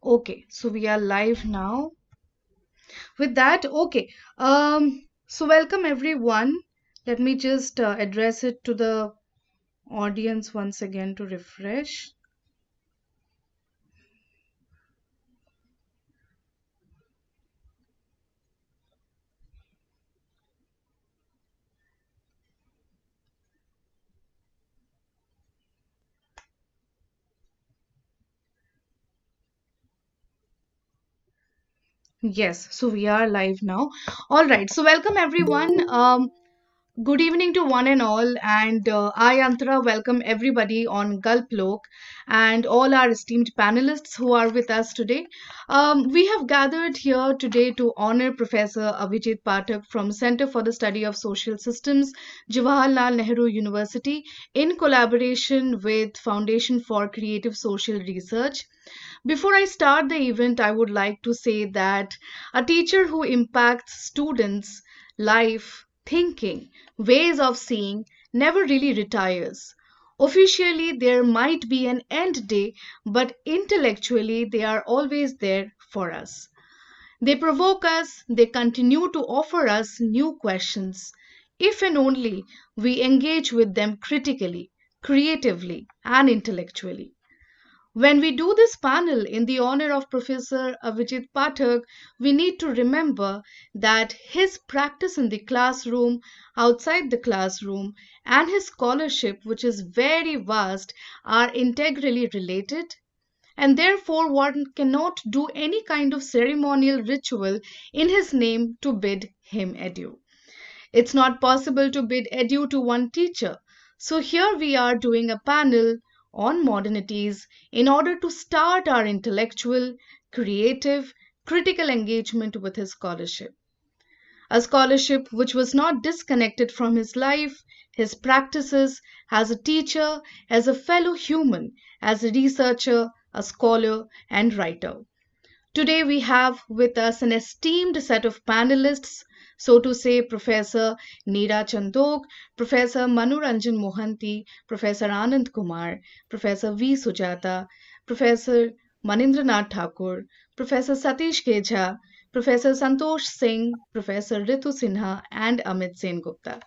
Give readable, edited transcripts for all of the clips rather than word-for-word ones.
Okay, so we are live now. With that, okay. So welcome everyone. Let me just address it to the audience once again to refresh. Yes, so we are live now. All right, so welcome everyone. Good evening to one and all, and I, Antara, welcome everybody on Galp Lok and all our esteemed panelists who are with us today. We have gathered here today to honor Professor Avijit Pathak from Center for the Study of Social Systems, Jawaharlal Nehru University, in collaboration with Foundation for Creative Social Research. Before I start the event, I would like to say that a teacher who impacts students' life, thinking, ways of seeing never really retires. Officially, there might be an end day, but intellectually, they are always there for us. They provoke us, they continue to offer us new questions, if and only we engage with them critically, creatively, and intellectually. When we do this panel in the honor of Professor Avijit Pathak, we need to remember that his practice in the classroom, outside the classroom, and his scholarship, which is very vast, are integrally related. And therefore, one cannot do any kind of ceremonial ritual in his name to bid him adieu. It's not possible to bid adieu to one teacher. So here we are doing a panel on modernities in order to start our intellectual, creative, critical engagement with his scholarship. A scholarship which was not disconnected from his life, his practices as a teacher, as a fellow human, as a researcher, a scholar, and writer. Today we have with us an esteemed set of panelists, so to say Professor Neera Chandok, Professor Manoranjan Mohanty, Professor Anand Kumar, Professor V Sujata, Professor Manindranath Thakur, Professor Satish Kejha, Professor Santosh Singh, Professor Ritu Sinha, and Amit Sen Gupta.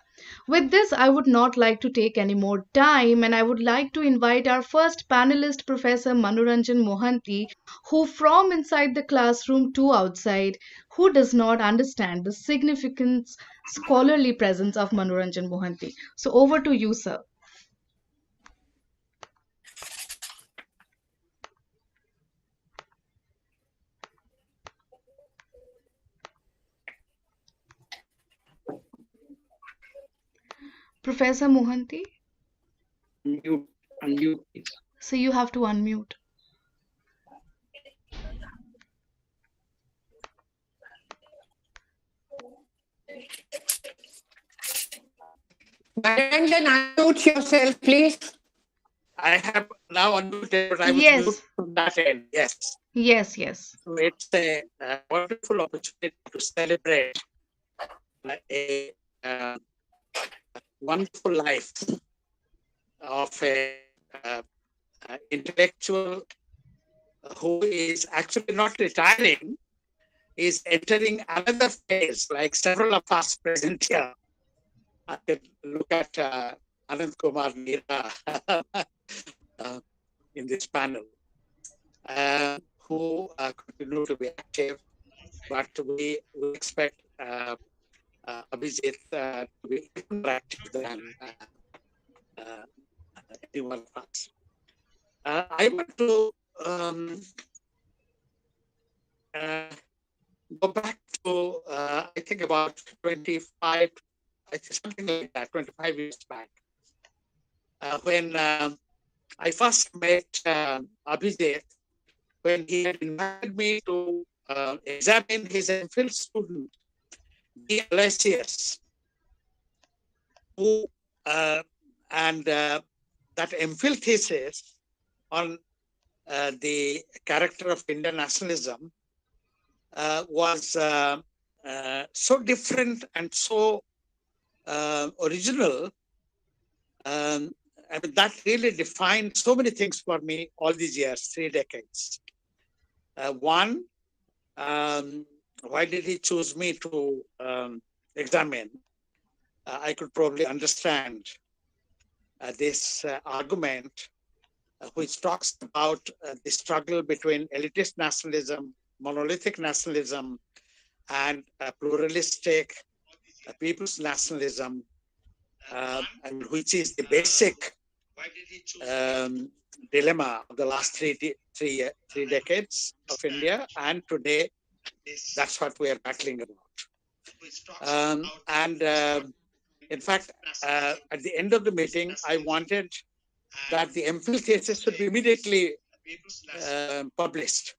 With this, I would not like to take any more time, and I would like to invite our first panelist, Professor Manoranjan Mohanty, who from inside the classroom to outside, who does not understand the significant scholarly presence of Manoranjan Mohanty. So over to you, sir. Professor Mohanty, Unmute, unmute, please. so you have to unmute. Narendran, unmute yourself, please. I have now unmuted, but I was Yes. muted from that end. Yes. Yes, yes. So it's a wonderful opportunity to celebrate a wonderful life of a intellectual who is actually not retiring, is entering another phase, like several of us present here. I can look at Anand Kumar Neera in this panel, who continue to be active, but we expect Avijit to be more active than anyone of us. I want to go back to, I think about 25, I think something like that, 25 years back, when I first met Avijit, when he had invited me to examine his MPhil student, the Alessius, who and that MPhil thesis on the character of Indian nationalism was so different and so original. I mean, that really defined so many things for me all these years, 3 decades. One, why did he choose me to examine? I could probably understand this argument, which talks about the struggle between elitist nationalism, monolithic nationalism, and pluralistic people's nationalism, and which is the basic dilemma of the last three decades of India, and today that's what we are battling about. In fact, at the end of the meeting, I wanted that the MPhil thesis should be immediately published.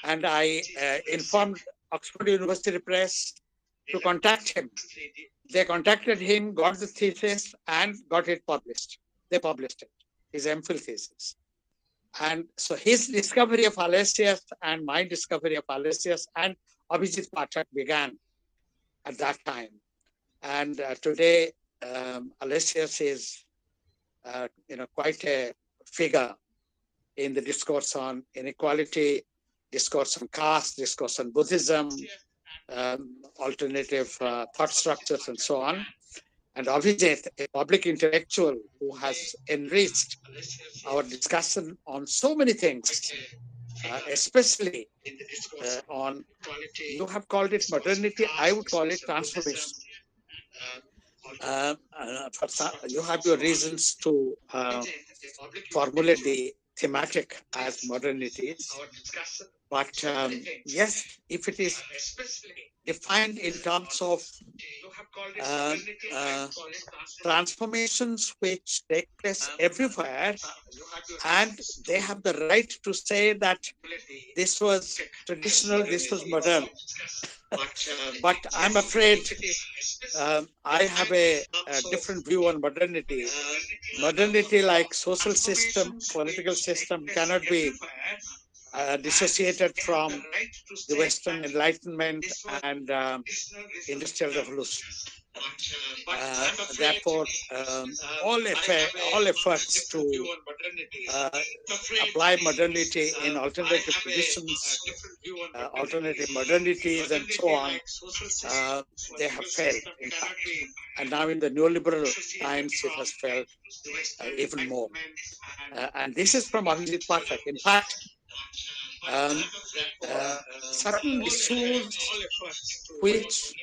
And I informed Oxford University Press to contact him. They contacted him, got the thesis, and got it published. They published it, his MPhil thesis. And so his discovery of Alesius and my discovery of Alesius and Avijit Pathak began at that time. And today, Alesius is quite a figure in the discourse on inequality, discourse on caste, discourse on Buddhism, alternative thought structures, and so on. And Avijit, a public intellectual who has enriched our discussion on so many things, especially on, you have called it modernity, I would call it transformation. You have your reasons to formulate the thematic as modernities. But yes, if it is defined in terms of transformations which take place everywhere, and they have the right to say that this was traditional, this was modern. But I'm afraid I have a different view on modernity. Modernity, like social system, political system, cannot be dissociated from the Western Enlightenment and Industrial Revolution. Therefore, all efforts to apply modernity in alternative traditions, alternative modernities, and so on, they have failed, in fact. And now in the neoliberal times, it has failed even more. And this is from Avijit Pathak. In fact, certain issues which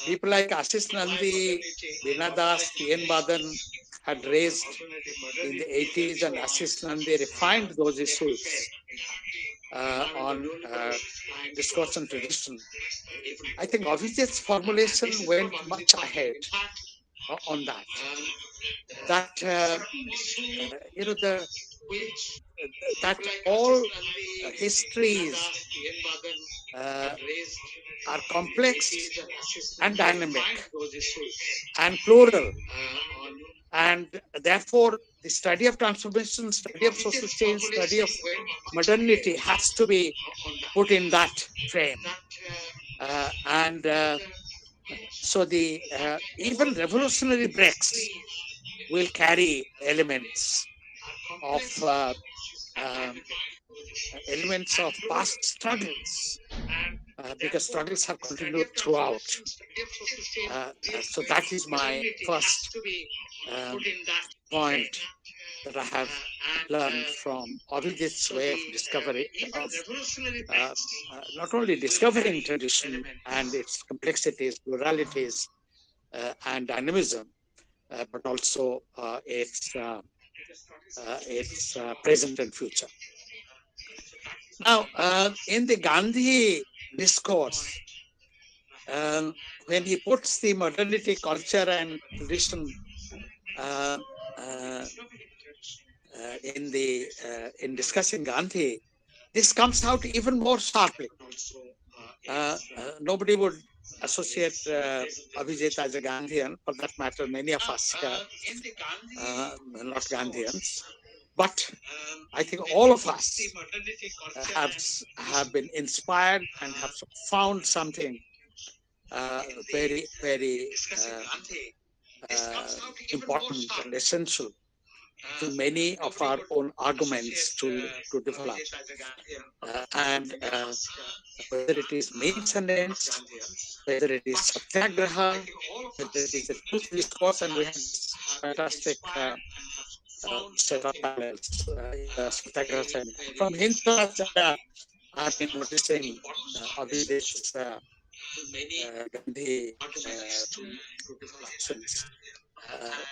people like Ashish Nandi, Veena Das, T.N. Badan had raised in the 80s, and Ashish Nandi refined those issues on discourse and tradition. I think Avijit's formulation went much ahead on that. That all histories are complex and dynamic and plural, and therefore the study of transformation, study of social change, study of modernity has to be put in that frame. So the even revolutionary breaks will carry elements of past struggles, because struggles have continued throughout. So that is my first point that I have learned from Avijit's way of discovery of not only discovering tradition and its complexities, pluralities, and dynamism, but also its present and future. Now, in the Gandhi discourse, when he puts the modernity, culture, and tradition in discussing Gandhi, this comes out even more sharply. Nobody would associate Avijit as a Gandhian. For that matter, many of us here are not Gandhians. But I think all of us have been inspired and have found something very, very important and essential to many of our own arguments to develop. And whether it is means and ends, whether it is satyagraha, whether it is a truth discourse, and we had this fantastic set of panels in the satyagraha seminar. From Hindutva Chaya, I've been noticing Avijit's Gandhi discussions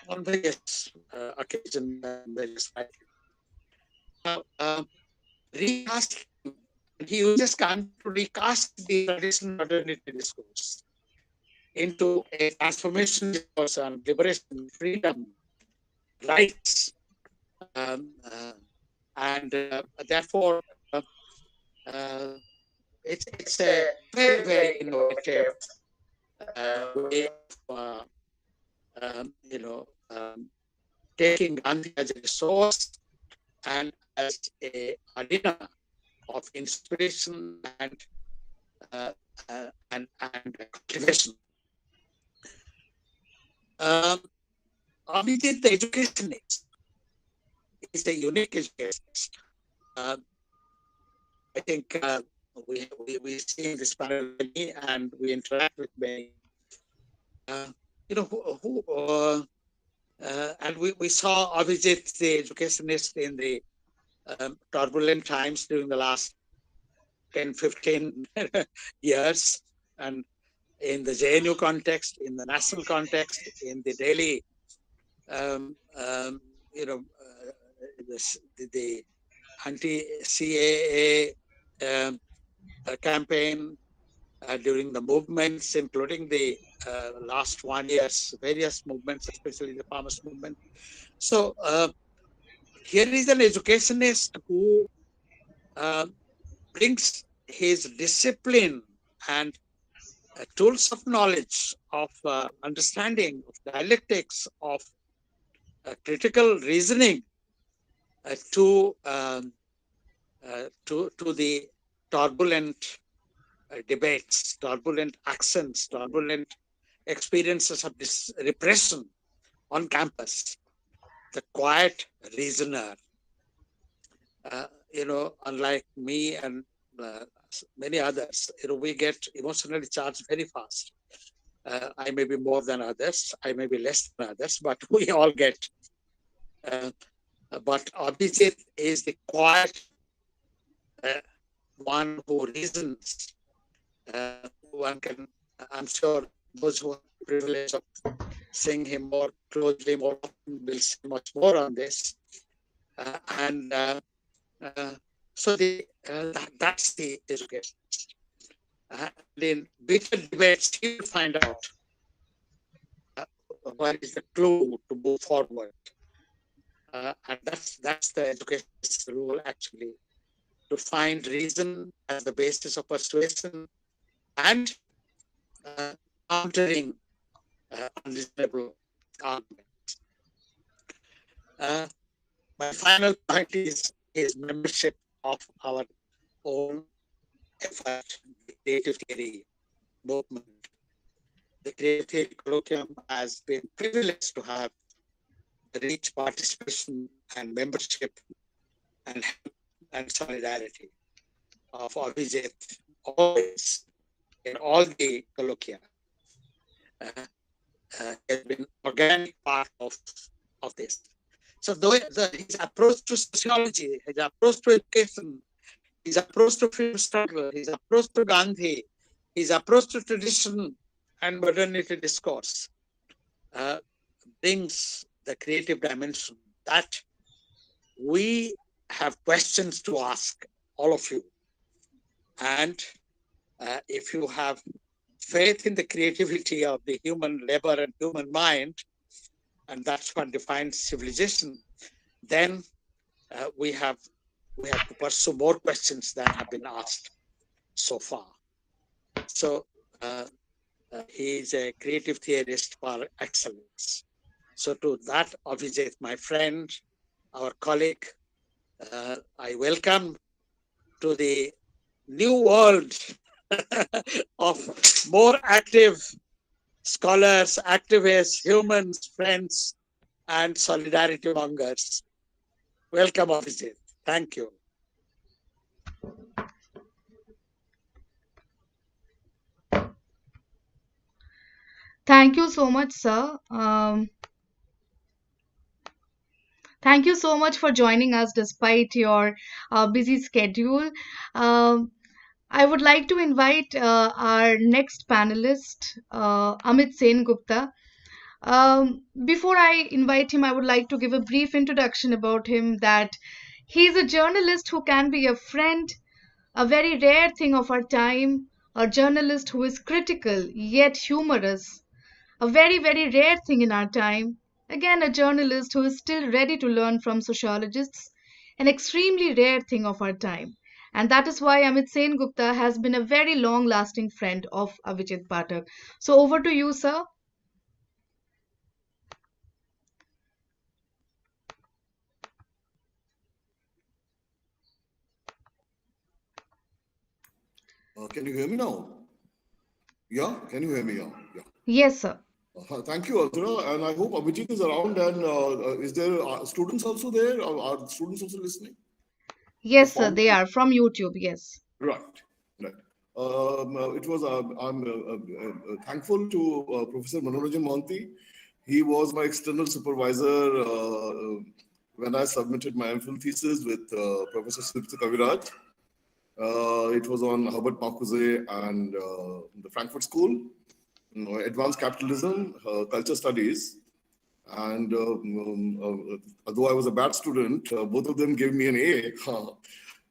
on various occasions and various writings. Now, recasting, he uses Gandhi to recast the traditional modernity discourse into a transformation discourse on liberation, freedom, rights, and therefore it's a very, very innovative way of taking Gandhi as a resource and as a arena of inspiration and cultivation. Abhijit, the educationist, is a unique educationist. I think we see in this panel many, and we interact with many. And we saw Avijit, the educationist, in the turbulent times during the last 10, 15 years, and in the JNU context, in the national context, in the daily, the anti-CAA campaign, during the movements, including the last 1 year's various movements, especially the farmers' movement. So here is an educationist who brings his discipline and tools of knowledge, of understanding, of dialectics, of critical reasoning to the turbulent debates, turbulent accents, turbulent experiences of this repression on campus. The quiet reasoner, unlike me and many others, we get emotionally charged very fast. I may be more than others, I may be less than others, but we all get. But Abhijit is the quiet one who reasons. One can, I'm sure, those who have the privilege of seeing him more closely, more often, will say much more on this. So that's the education. In bitter debates, he will find out what is the clue to move forward. And that's the education's role, actually, to find reason as the basis of persuasion and countering unreasonable arguments. My final point is his membership of our own effort, the creative theory movement. The creative theory colloquium has been privileged to have rich participation and membership and help and solidarity of Avijit always in all the colloquia. Has been organic part of this. So his approach to sociology, his approach to education, his approach to freedom struggle, his approach to Gandhi, his approach to tradition and modernity discourse brings the creative dimension that we have questions to ask, all of you. And if you have faith in the creativity of the human labor and human mind, and that's what defines civilization, then we have to pursue more questions than have been asked so far. So he is a creative theorist par excellence. So to that, Avijit, my friend, our colleague, I welcome to the new world of more active scholars, activists, humans, friends, and solidarity mongers. Welcome, Avijit. Thank you. Thank you so much, sir. Thank you so much for joining us despite your busy schedule. Um, I would like to invite our next panelist, Amit Sen Gupta. Before I invite him, I would like to give a brief introduction about him that he's a journalist who can be a friend, a very rare thing of our time, a journalist who is critical yet humorous, a very, very rare thing in our time. Again, a journalist who is still ready to learn from sociologists, an extremely rare thing of our time. And that is why Amit Sen Gupta has been a very long lasting friend of Avijit Pathak. So, over to you, sir. Can you hear me now? Yeah, can you hear me now? Yeah. Yes, sir. Thank you, Azra, and I hope Avijit is around. And is there students also there? Are students also listening? Yes, sir, they are from YouTube. Yes. Right, right. It was. I'm thankful to Professor Manoranjan Mohanty. He was my external supervisor when I submitted my MPhil thesis with Professor Sipta Kaviraj. It was on Herbert Marcuse and the Frankfurt School, Advanced Capitalism, Culture Studies. And although I was a bad student, both of them gave me an A.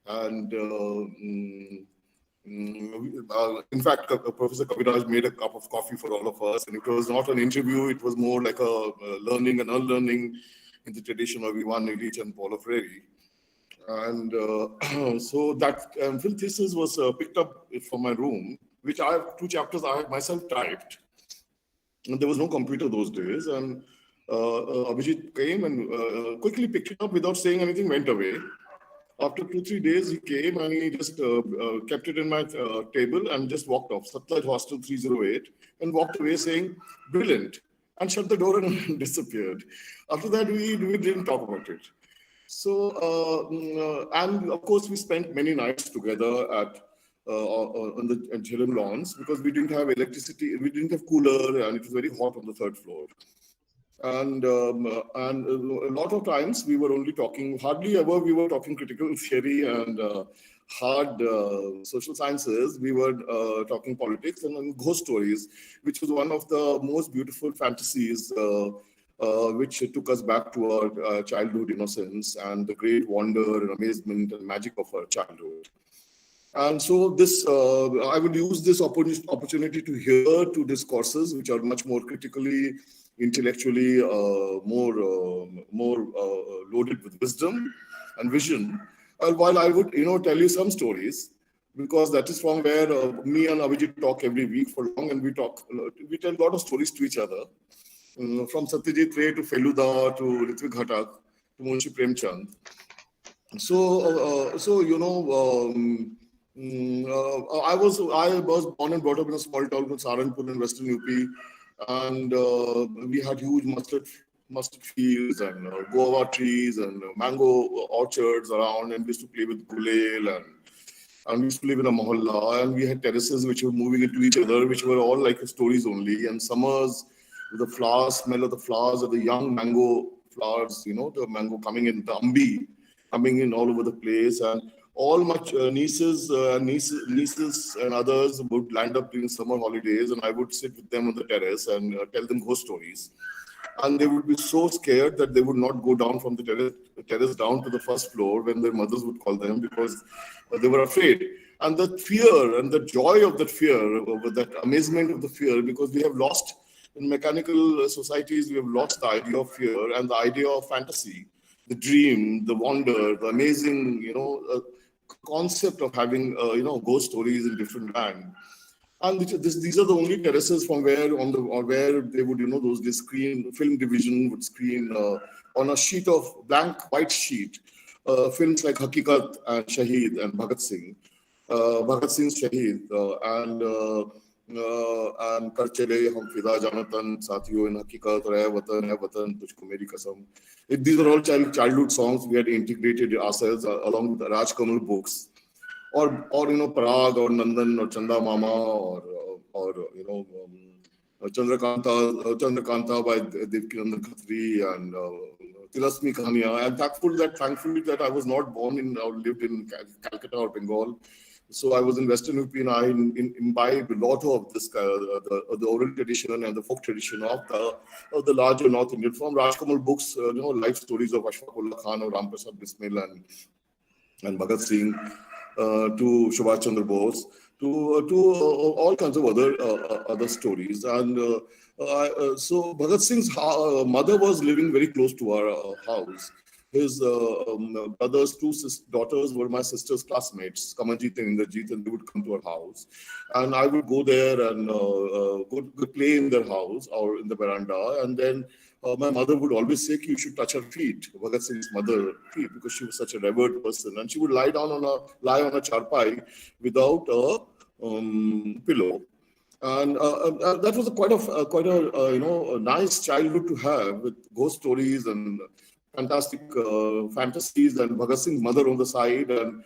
And in fact, Professor Kaviraj made a cup of coffee for all of us. And it was not an interview, it was more like a learning and unlearning in the tradition of Ivan Illich and Paulo Freire. And so that MPhil thesis was picked up from my room, which I have 2 chapters I had myself typed. And there was no computer those days. And Avijit came and quickly picked it up without saying anything, went away. After 2-3 days, he came and he just kept it in my table and just walked off, Satellite Hostel 308, and walked away saying, brilliant, and shut the door and disappeared. After that, we didn't talk about it. So, and of course, we spent many nights together at on the Jhelum lawns because we didn't have electricity, we didn't have cooler, and it was very hot on the 3rd floor. And a lot of times we were only talking, hardly ever we were talking critical theory and hard social sciences. We were talking politics and ghost stories, which was one of the most beautiful fantasies which took us back to our childhood innocence and the great wonder and amazement and magic of our childhood. And so this, I would use this opportunity to hear 2 discourses which are much more critically, intellectually, more loaded with wisdom and vision. While I would, tell you some stories, because that is from where me and Avijit talk every week for long, and we tell a lot of stories to each other. From Satyajit Ray to Feluda to Ritwik Ghatak to Munshi Premchand. So, I was born and brought up in a small town called Saranpur in Western UP, and we had huge mustard fields and guava trees and mango orchards around, and we used to play with gulel and we used to live in a mohalla, and we had terraces which were moving into each other, which were all like stories only. And summers, the flowers, smell of the flowers of the young mango flowers, the mango coming in, the ambi coming in all over the place, and all my nieces and others would land up during summer holidays, and I would sit with them on the terrace and tell them ghost stories. And they would be so scared that they would not go down from the terrace down to the 1st floor when their mothers would call them, because they were afraid. And the fear and the joy of that fear, that amazement of the fear, because we have lost in mechanical societies, we have lost the idea of fear and the idea of fantasy, the dream, the wonder, the amazing, concept of having, ghost stories in different land. And these are the only terraces from where where they would, those screen, film division would screen on a sheet of blank white sheet, films like Hakikat and Shaheed and Bhagat Singh. Bhagat Singh's Shaheed, and and Kar Chale Hum Fida Janatan, Sathiyo in Hakikat, Hai Watan, Tujhko Meri Kasam. These are all childhood songs we had integrated ourselves along with Raj Kamal books, or Parag or Nandan or Chanda Mama or Chandrakanta by Devkinandan Khatri and Tilasmi Kahaniya. I'm thankfully that I was not born in or lived in Calcutta or Bengal. So I was in Western UP and I imbibed a lot of this the oral tradition and the folk tradition of the larger North Indian from Rajkamal books, life stories of Ashfaqullah Khan or Ram Prasad Bismil and Bhagat Singh, to Subhash Chandra Bose, to all kinds of other stories. And so Bhagat Singh's mother was living very close to our house. His brother's two daughters were my sister's classmates, Kamanjit and Indrajit, and they would come to our house. And I would go there and go play in their house or in the veranda. And then my mother would always say, you should touch her feet, Bhagat Singh's mother feet, because she was such a revered person. And she would lie on a charpai without a pillow. And that was quite a nice childhood to have, with ghost stories and fantastic fantasies, and Bhagat Singh's mother on the side, and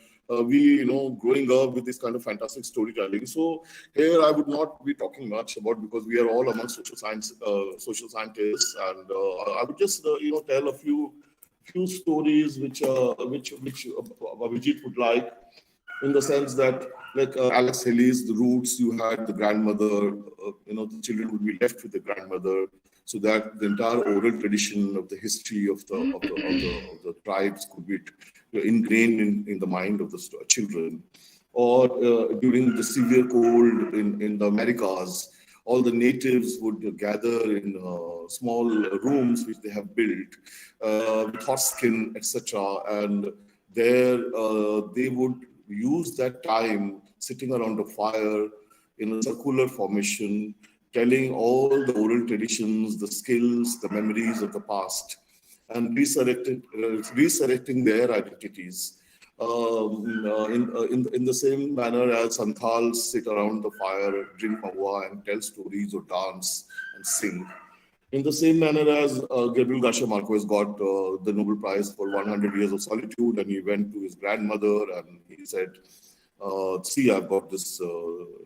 we growing up with this kind of fantastic storytelling. So here I would not be talking much about, because we are all among social scientists, and I would just tell a few stories which Avijit would like, in the sense that, like Alex Haley's The Roots, you had the grandmother, the children would be left with the grandmother, so that the entire oral tradition of the history of the tribes could be ingrained in the mind of the children. Or during the severe cold in the Americas, all the natives would gather in small rooms which they have built with hot skin, etc. And there they would use that time sitting around a fire in a circular formation, telling all the oral traditions, the skills, the memories of the past, and resurrecting their identities. In the same manner as Santhals sit around the fire, drink mahua, and tell stories or dance and sing. In the same manner as Gabriel Garcia Marquez got the Nobel Prize for 100 Years of Solitude, and he went to his grandmother and he said, see, I've got this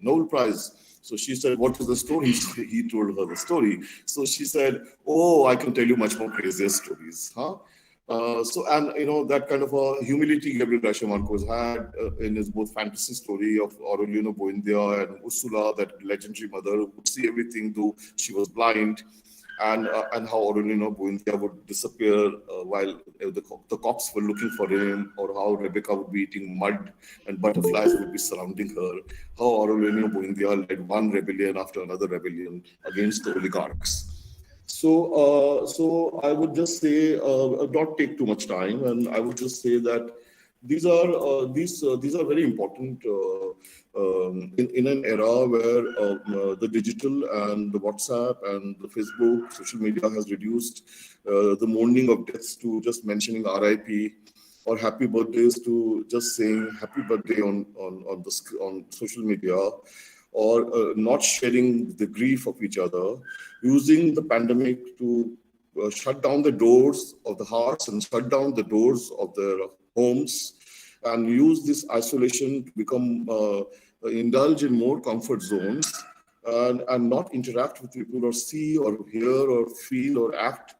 Nobel Prize. So she said, what is the story? He told her the story. So she said, oh, I can tell you much more crazier stories. That kind of a humility Gabriel Garcia Marquez had in his both fantasy story of Aureliano Buendia and Ursula, that legendary mother who could see everything though she was blind, and how Aureliano Buendia would disappear while the cops were looking for him, or how Rebecca would be eating mud and butterflies would be surrounding her, how Aureliano Buendia led one rebellion after another rebellion against the oligarchs. So I would just say, not take too much time, and I would just say that these are very important in an era where the digital and the WhatsApp and the Facebook, social media has reduced the mourning of deaths to just mentioning RIP, or happy birthdays to just saying happy birthday on social media, or not sharing the grief of each other, using the pandemic to shut down the doors of the hearts and shut down the doors of their homes, and use this isolation to become indulge in more comfort zones, and not interact with people, or see or hear or feel or act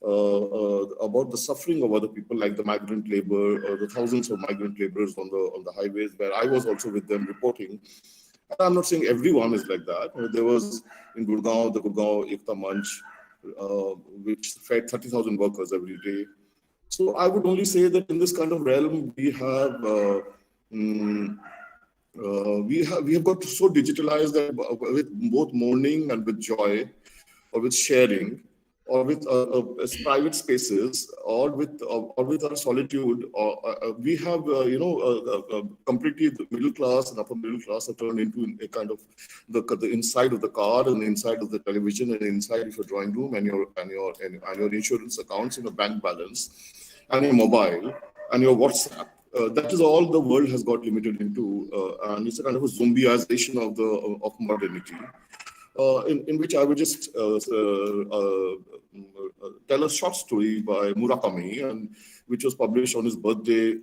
about the suffering of other people, like the migrant labor, or the thousands of migrant laborers on the highways, where I was also with them reporting. And I'm not saying everyone is like that. There was in Gurgaon, the Gurgaon Ekta Manch, which fed 30,000 workers every day. So I would only say that in this kind of realm, we have got so digitalized that with both mourning and with joy, or with sharing, or with private spaces, or with our solitude, we have completely the middle class and upper middle class are turned into a kind of the inside of the car, and the inside of the television, and inside of your drawing room, and your insurance accounts, and your bank balance, and your mobile, and your WhatsApp. that is all the world has got limited into, and it's a kind of a zombieization of modernity, in which I would just tell a short story by Murakami, and which was published on his birthday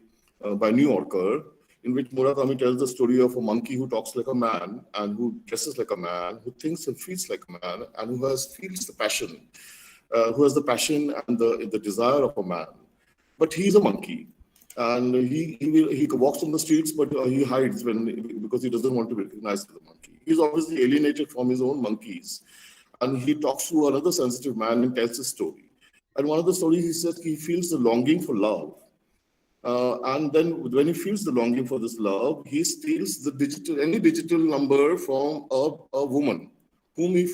by New Yorker, in which Murakami tells the story of a monkey who talks like a man and who dresses like a man, who thinks and feels like a man, and who feels the passion, who has the passion and the desire of a man. But he's a monkey, and he walks on the streets, but he hides because he doesn't want to be recognized as a monkey. He's obviously alienated from his own monkeys, and he talks to another sensitive man and tells his story. And one of the stories, he says he feels the longing for love. And then when he feels the longing for this love, he steals any digital number from a woman whom he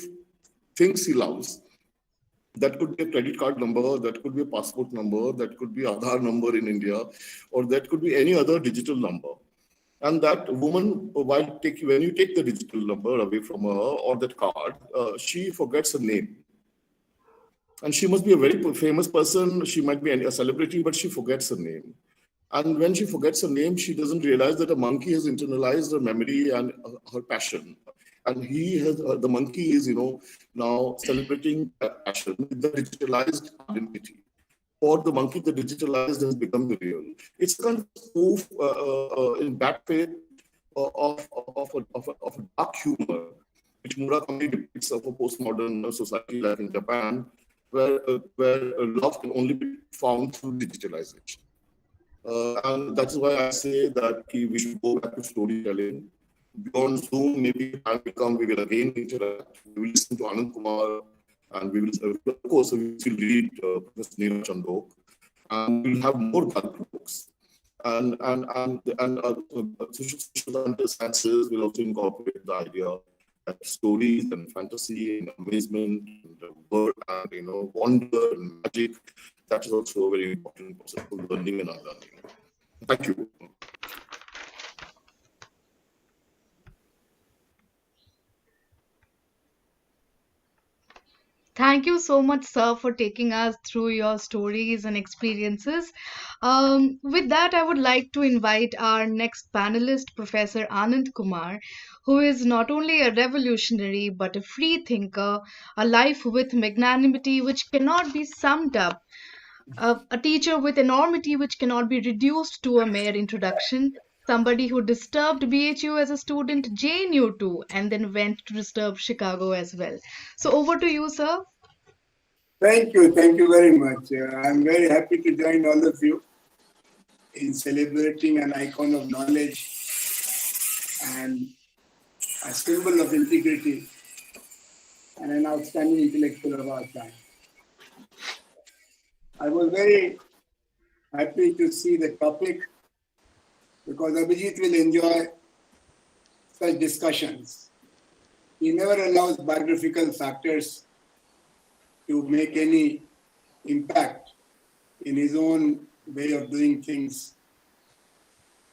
thinks he loves. That could be a credit card number, that could be a passport number, that could be Aadhaar number in India, or that could be any other digital number. And that woman, when you take the digital number away from her or that card, she forgets her name. And she must be a very famous person. She might be a celebrity, but she forgets her name. And when she forgets her name, she doesn't realize that a monkey has internalized her memory and her passion. And the monkey is, now celebrating that passion with the digitalized identity. For the monkey, the digitalized has become the real. It's a kind of spoof in bad faith of a dark humor, which Murakami depicts of a postmodern society like in Japan, where love can only be found through digitalization. And that's why I say that we should go back to storytelling. Beyond Zoom, maybe time will come, we will again interact. We will listen to Anand Kumar, and we will, of course, we will read Professor Neera Chandok, and we will have more Galp Loks. And social sciences will also incorporate the idea that stories and fantasy and amazement and word and wonder and magic, that is also a very important process for learning and unlearning. Thank you. Thank you so much, sir, for taking us through your stories and experiences. With that, I would like to invite our next panelist, Professor Anand Kumar, who is not only a revolutionary but a free thinker, a life with magnanimity which cannot be summed up, a teacher with enormity which cannot be reduced to a mere introduction, somebody who disturbed BHU as a student, JNU too, and then went to disturb Chicago as well. So over to you, sir. Thank you very much. I'm very happy to join all of you in celebrating an icon of knowledge and a symbol of integrity and an outstanding intellectual of our time. I was very happy to see the topic because Avijit will enjoy such discussions. He never allows biographical factors to make any impact in his own way of doing things.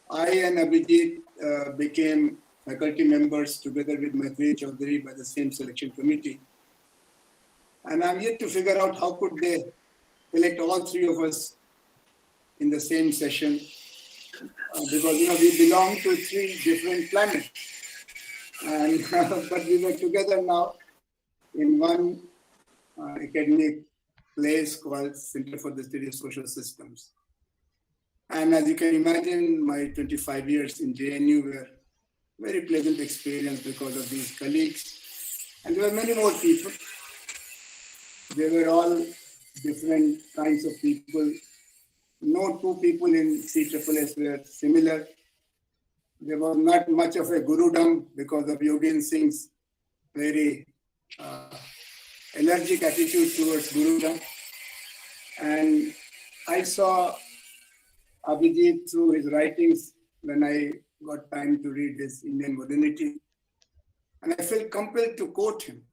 I and Avijit became faculty members together with Maitreyi Chaudhary by the same selection committee. And I'm yet to figure out how could they elect all three of us in the same session because we belong to three different planets. And but we were together now in one academic place called Center for the Study of Social Systems. And as you can imagine, my 25 years in JNU were very pleasant experience because of these colleagues. And there were many more people. They were all different kinds of people. No two people in CSSS were similar. There was not much of a gurudom because of Yogen Singh's very allergic attitude towards gurudom. And I saw Avijit through his writings when I got time to read his Indian Modernity. And I felt compelled to quote him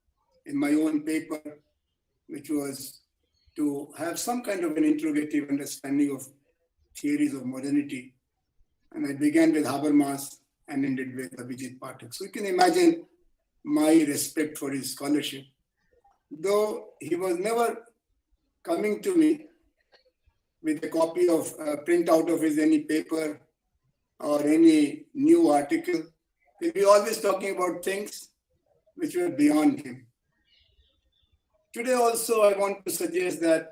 in my own paper, which was to have some kind of an interrogative understanding of theories of modernity. And I began with Habermas and ended with Avijit Pathak. So you can imagine my respect for his scholarship. Though he was never coming to me with a copy of printout of his any paper or any new article. He'll be always talking about things which were beyond him. Today also I want to suggest that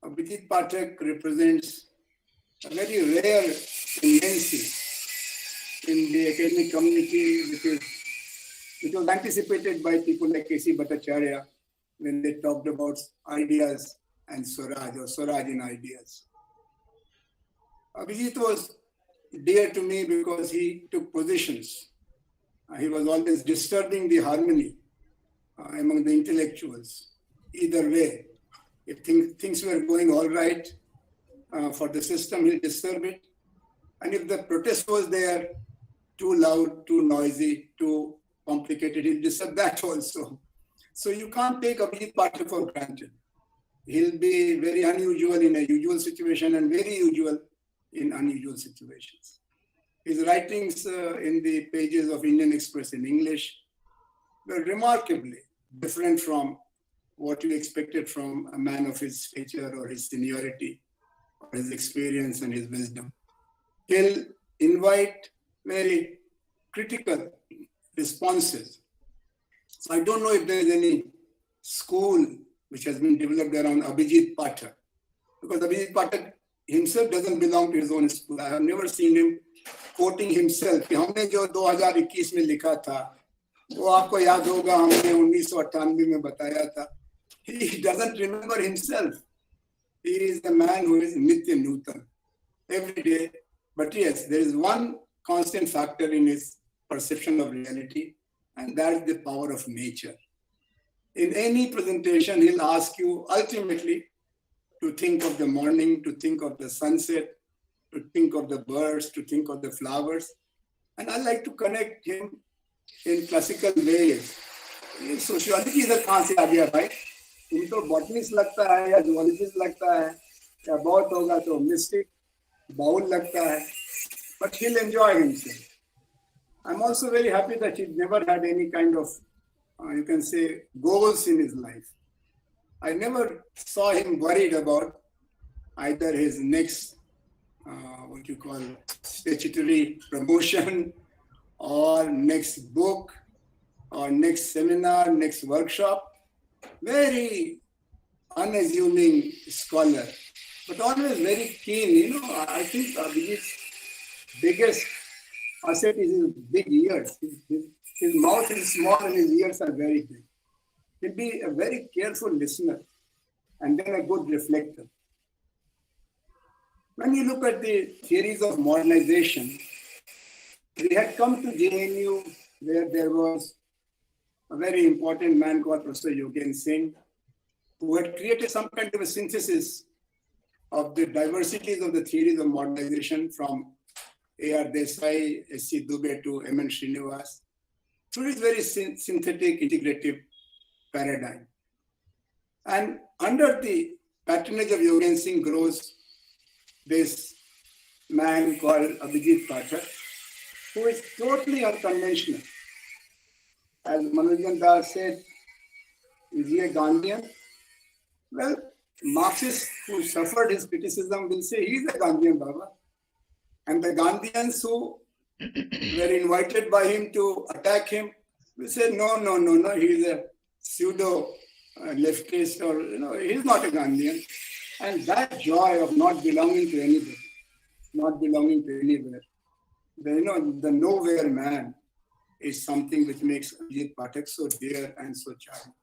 Avijit Pathak represents a very rare tendency in the academic community, which was anticipated by people like K.C. Bhattacharya when they talked about ideas and Swaraj, or Swaraj in ideas. Avijit was dear to me because he took positions. He was always disturbing the harmony among the intellectuals. Either way, if things were going all right for the system, he'll disturb it. And if the protest was there, too loud, too noisy, too complicated, he'll disturb that also. So you can't take Avijit Pathak for granted. He'll be very unusual in a usual situation and very usual in unusual situations. His writings in the pages of Indian Express in English were remarkably different from what you expected from a man of his stature or his seniority, or his experience and his wisdom. He'll invite very critical responses. So I don't know if there is any school which has been developed around Avijit Pathak, because Avijit Pathak himself doesn't belong to his own school. I have never seen him quoting himself. हमने जो 2021 में लिखा था, वो आपको याद होगा हमने 1998 में बताया था. He doesn't remember himself. He is the man who is Nitya Nutan every day. But yes, there is one constant factor in his perception of reality, and that is the power of nature. In any presentation, he'll ask you ultimately to think of the morning, to think of the sunset, to think of the birds, to think of the flowers. And I like to connect him in classical ways. Sociology is कहाँ से आ गया भाई? उनको botanist लगता है या zoologist लगता है या बहुत होगा तो mystic, बाउल लगता है. But he'll enjoy himself. I'm also very happy that he never had any kind of, you can say, goals in his life. I never saw him worried about either his next, what you call, statutory promotion, or next book, or next seminar, next workshop. Very unassuming scholar, but always very keen. I think Avijit's biggest asset is his big ears. His mouth is small and his ears are very big. He'll be a very careful listener and then a good reflector. When you look at the theories of modernization, we had come to JNU where there was a very important man called Professor Singh, who had created some kind of a synthesis of the diversities of the theories of modernization from A.R. Desai, S.C. Dubey to M.N. Srinivas, through this very synthetic, integrative paradigm. And under the patronage of Yogen Singh grows this man called Avijit Pathak, who is totally unconventional. As Manojan Das said, is he a Gandhian? Well, Marxists who suffered his criticism will say he's a Gandhian, Baba. And the Gandhians who were invited by him to attack him will say, no, he's a pseudo leftist, or, he's not a Gandhian. And that joy of not belonging to anybody, not belonging to anywhere, the nowhere man is something which makes Avijit Pathak so dear and so charming.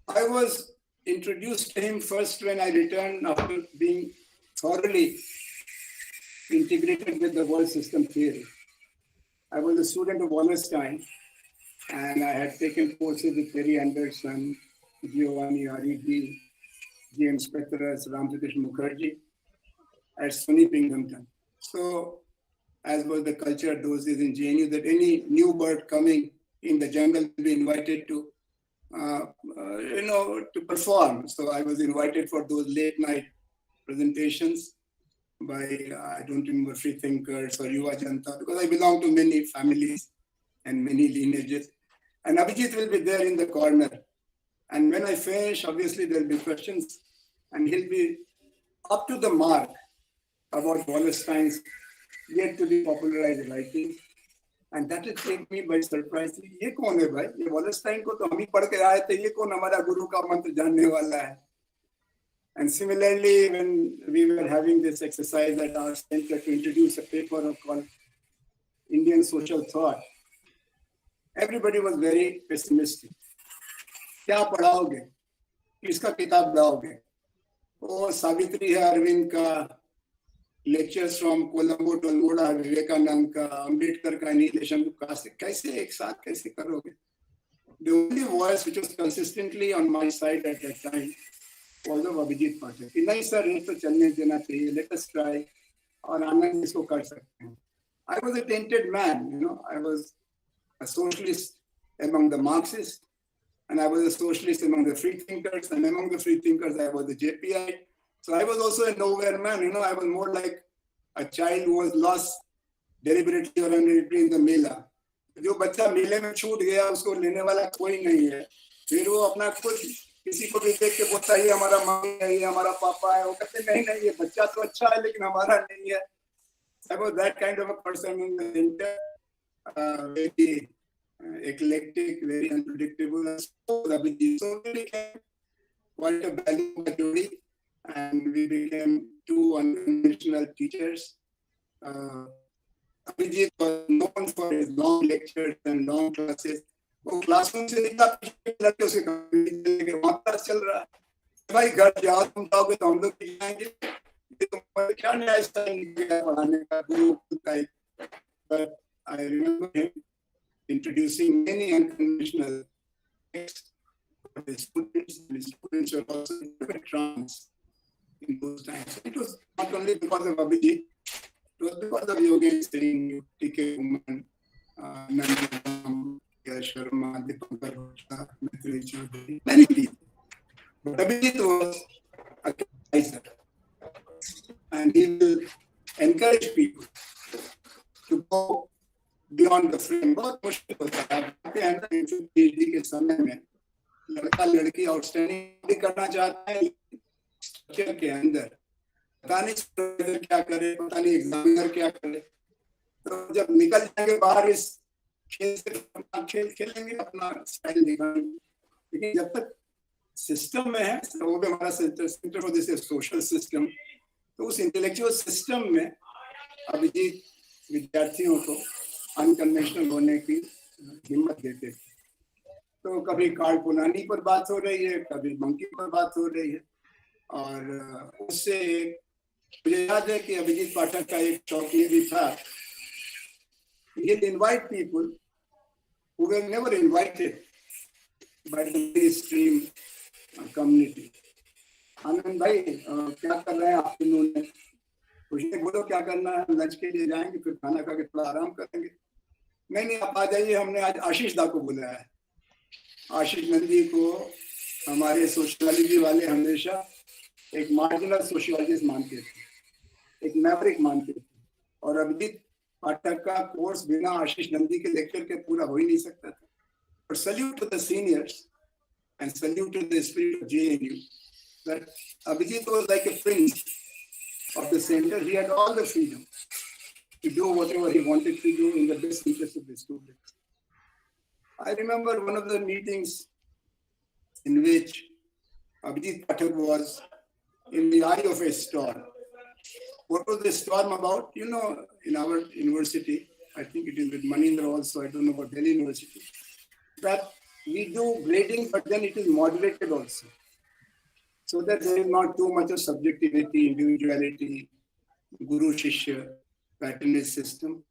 I was introduced to him first when I returned after being thoroughly integrated with the world system theory. I was a student of Wallerstein, and I had taken courses with Terry Anderson, Giovanni Arrighi, James Petras, Ramsakrish Mukherjee at SUNY Binghamton. So, as was the culture those days in JNU, that any new bird coming in the jungle will be invited to, to perform. So I was invited for those late night presentations by, I don't remember, free thinkers or Yuva Janta, because I belong to many families and many lineages. And Avijit will be there in the corner. And when I finish, obviously there'll be questions, and he'll be up to the mark about Wallerstein's yet to be popularized writing. And that will take me by surprise. ये कौन है भाई? ये Wallerstein को तो हम ही पढ़ के आए थे. ये कौन हमारा गुरु का मंत्र जानने वाला है? And similarly, when we were having this exercise at our center to introduce a paper called Indian Social Thought, everybody was very pessimistic. क्या पढ़ाओगे? किसका किताब लाओगे? वो सावित्री है अरविंद का, lectures from Colombo to Angola, Vivekananda का, अम्बेडकर का, नीलेशम का, कैसे एक साथ कैसे करोगे? The only voice which was consistently on my side at that time was of Avijit Pathak. नहीं सर, ये तो चलने देना चाहिए. Let us try. और आनंद इसको कर सकते हैं. I was a tainted man, you know. I was a socialist among the Marxists, and I was a socialist among the free thinkers, and among the free thinkers I was the JPI. So I was also a nowhere man, you know. I was more like a child who was lost deliberately or undeliberately in the मेला. जो बच्चा मेले में छूट गया उसको लेने वाला कोई नहीं है. फिर वो अपना खुद किसी को भी देख के बोलता है ये हमारा मम्मी है, ये हमारा पापा है. वो कहते नहीं नहीं, ये बच्चा तो अच्छा है लेकिन हमारा नहीं है. I was that kind of a person in the center, very eclectic, very unpredictable. So we became quite a valuable majority, and we became two unconventional teachers. Avijit was known for his long lectures and long classes. वो classroom से निकला लड़के उसे वहाँ class चल रहा है. भाई घर जाओ, तुम जाओगे तो हम लोग भी जाएंगे. क्या नया स्टाइल पढ़ाने का गुरु type. But I remember him introducing many unconventional texts for the students, and the students were also in a trance in those times. It was not only because of Avijit, it was because of Yogesh Singh, T.K. Kumar, Anand, Sharma, Dipankar Bhatta, Maitreyi Chaudhary, many people. But Avijit was a advisor, and he will encourage people to go beyond the frame. बहुत मुश्किल होता है. PhD के समय में लड़का लड़की outstanding भी करना चाहता है स्ट्रक्चर के अंदर. पता नहीं सुपरवाइजर क्या करे, पता नहीं एग्जामिनर क्या करे. तो जब निकल जाएंगे बाहर इस खेल से अपना खेल खेलेंगे, अपना स्टाइल दिखाएंगे. लेकिन जब तक सिस्टम में है, वो भी हमारा centre for this social system, तो उस इंटेलेक्चुअल सिस्टम में अभिजीत विद्यार्थियों को अनकन्वेंशनल होने की हिम्मत देते थे. तो कभी कार्ड पुलानी पर बात हो रही है, कभी मंकी पर बात हो रही है. और उससे मुझे याद है कि अभिजीत पाठक का एक शौक ये भी था, he'd invite people who were never invited by the mainstream community. आनंद भाई क्या कर रहे हैं आफ्टरनून में? मुझे बोलो क्या करना है, लंच के लिए जाएंगे, फिर खाना खा के थोड़ा आराम करेंगे. नहीं आप आ जाइए, हमने आज आशीष दा को बुलाया है. आशीष नंदी को हमारे सोशियोलॉजी वाले हमेशा एक मार्जिनल सोशियोलॉजिस्ट मानते थे, एक मैवरिक मानते थे. और अभिजीत पाठक का कोर्स बिना आशीष नंदी के लेक्चर के पूरा हो ही नहीं सकता था. But salute to the seniors and salute to the spirit of JNU that Avijit was like a prince of the center. He had all the freedom to do whatever he wanted to do in the best interest of the students. I remember one of the meetings in which Avijit Pathak was in the eye of a storm. What was the storm about? You know, in our university, I think it is with Manindra also, I don't know about Delhi University, that we do grading, but then it is moderated also. So that there is not too much of subjectivity, individuality, guru shishya, patronage system.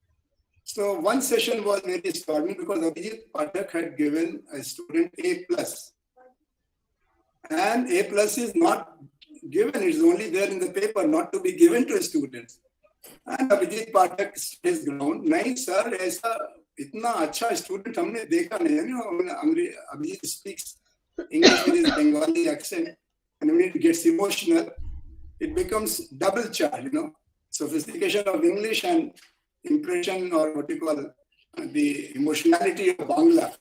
So one session was very stormy because Avijit Pathak had given a student A+. And A+ is not given, it's only there in the paper, not to be given to students. And Avijit Pathak his ground, nahi sir, aisa itna acha student humne dekha nahi. You know, Avijit speaks English with his Bengali accent, and when it gets emotional, it becomes double charge, you know, sophistication of English and impression, or what you call the emotionality of Bangla.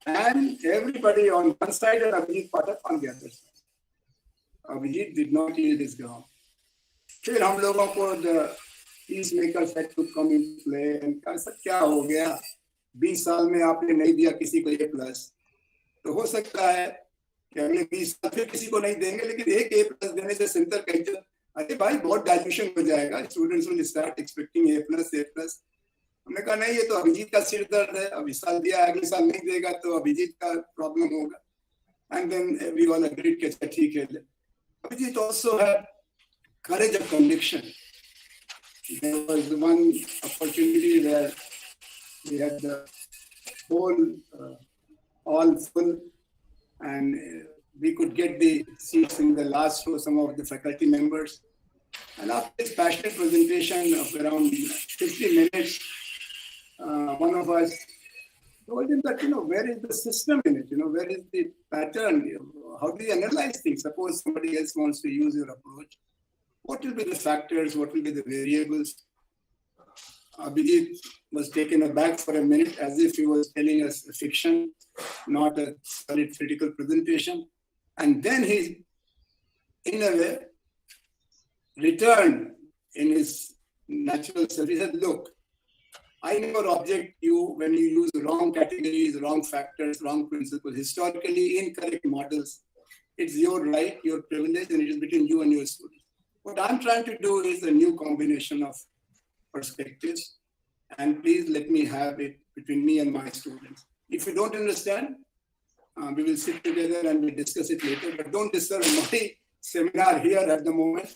And everybody on one side and Avijit Pathak on the other side. Avijit did not yield his ground. फिर हम लोगों को the peacemakers had to come into play and कहा क्या हो गया 20 साल में आपने नहीं दिया किसी को A+, तो हो सकता है कि अगले 20 साल फिर किसी को नहीं देंगे, लेकिन एक A+ देने से सेंटर कहीं अरे भाई बहुत डाइल्यूशन हो जाएगा, students will start expecting A+. हमने कहा नहीं, ये तो अभिजीत का सिर दर्द है, अब इस साल दिया अगले साल नहीं देगा तो अभिजीत का प्रॉब्लम होगा. And then we all agreed कि ठीक है. Avijit also had courage of conviction. There was one opportunity where we had the whole all full, and we could get the seats in the last row, some of the faculty members. And after this passionate presentation of around 50 minutes, one of us told him that, where is the system in it? Where is the pattern? How do you analyze things? Suppose somebody else wants to use your approach. What will be the factors? What will be the variables? Avijit was taken aback for a minute, as if he was telling us a fiction, not a solid critical presentation. And then he, in a way, returned in his natural self. He said, look, I never object you when you use wrong categories, wrong factors, wrong principles, historically incorrect models. It's your right, your privilege, and it is between you and your students. What I'm trying to do is a new combination of perspectives, and please let me have it between me and my students. If you don't understand, we will sit together and we'll discuss it later, but don't disturb my seminar here at the moment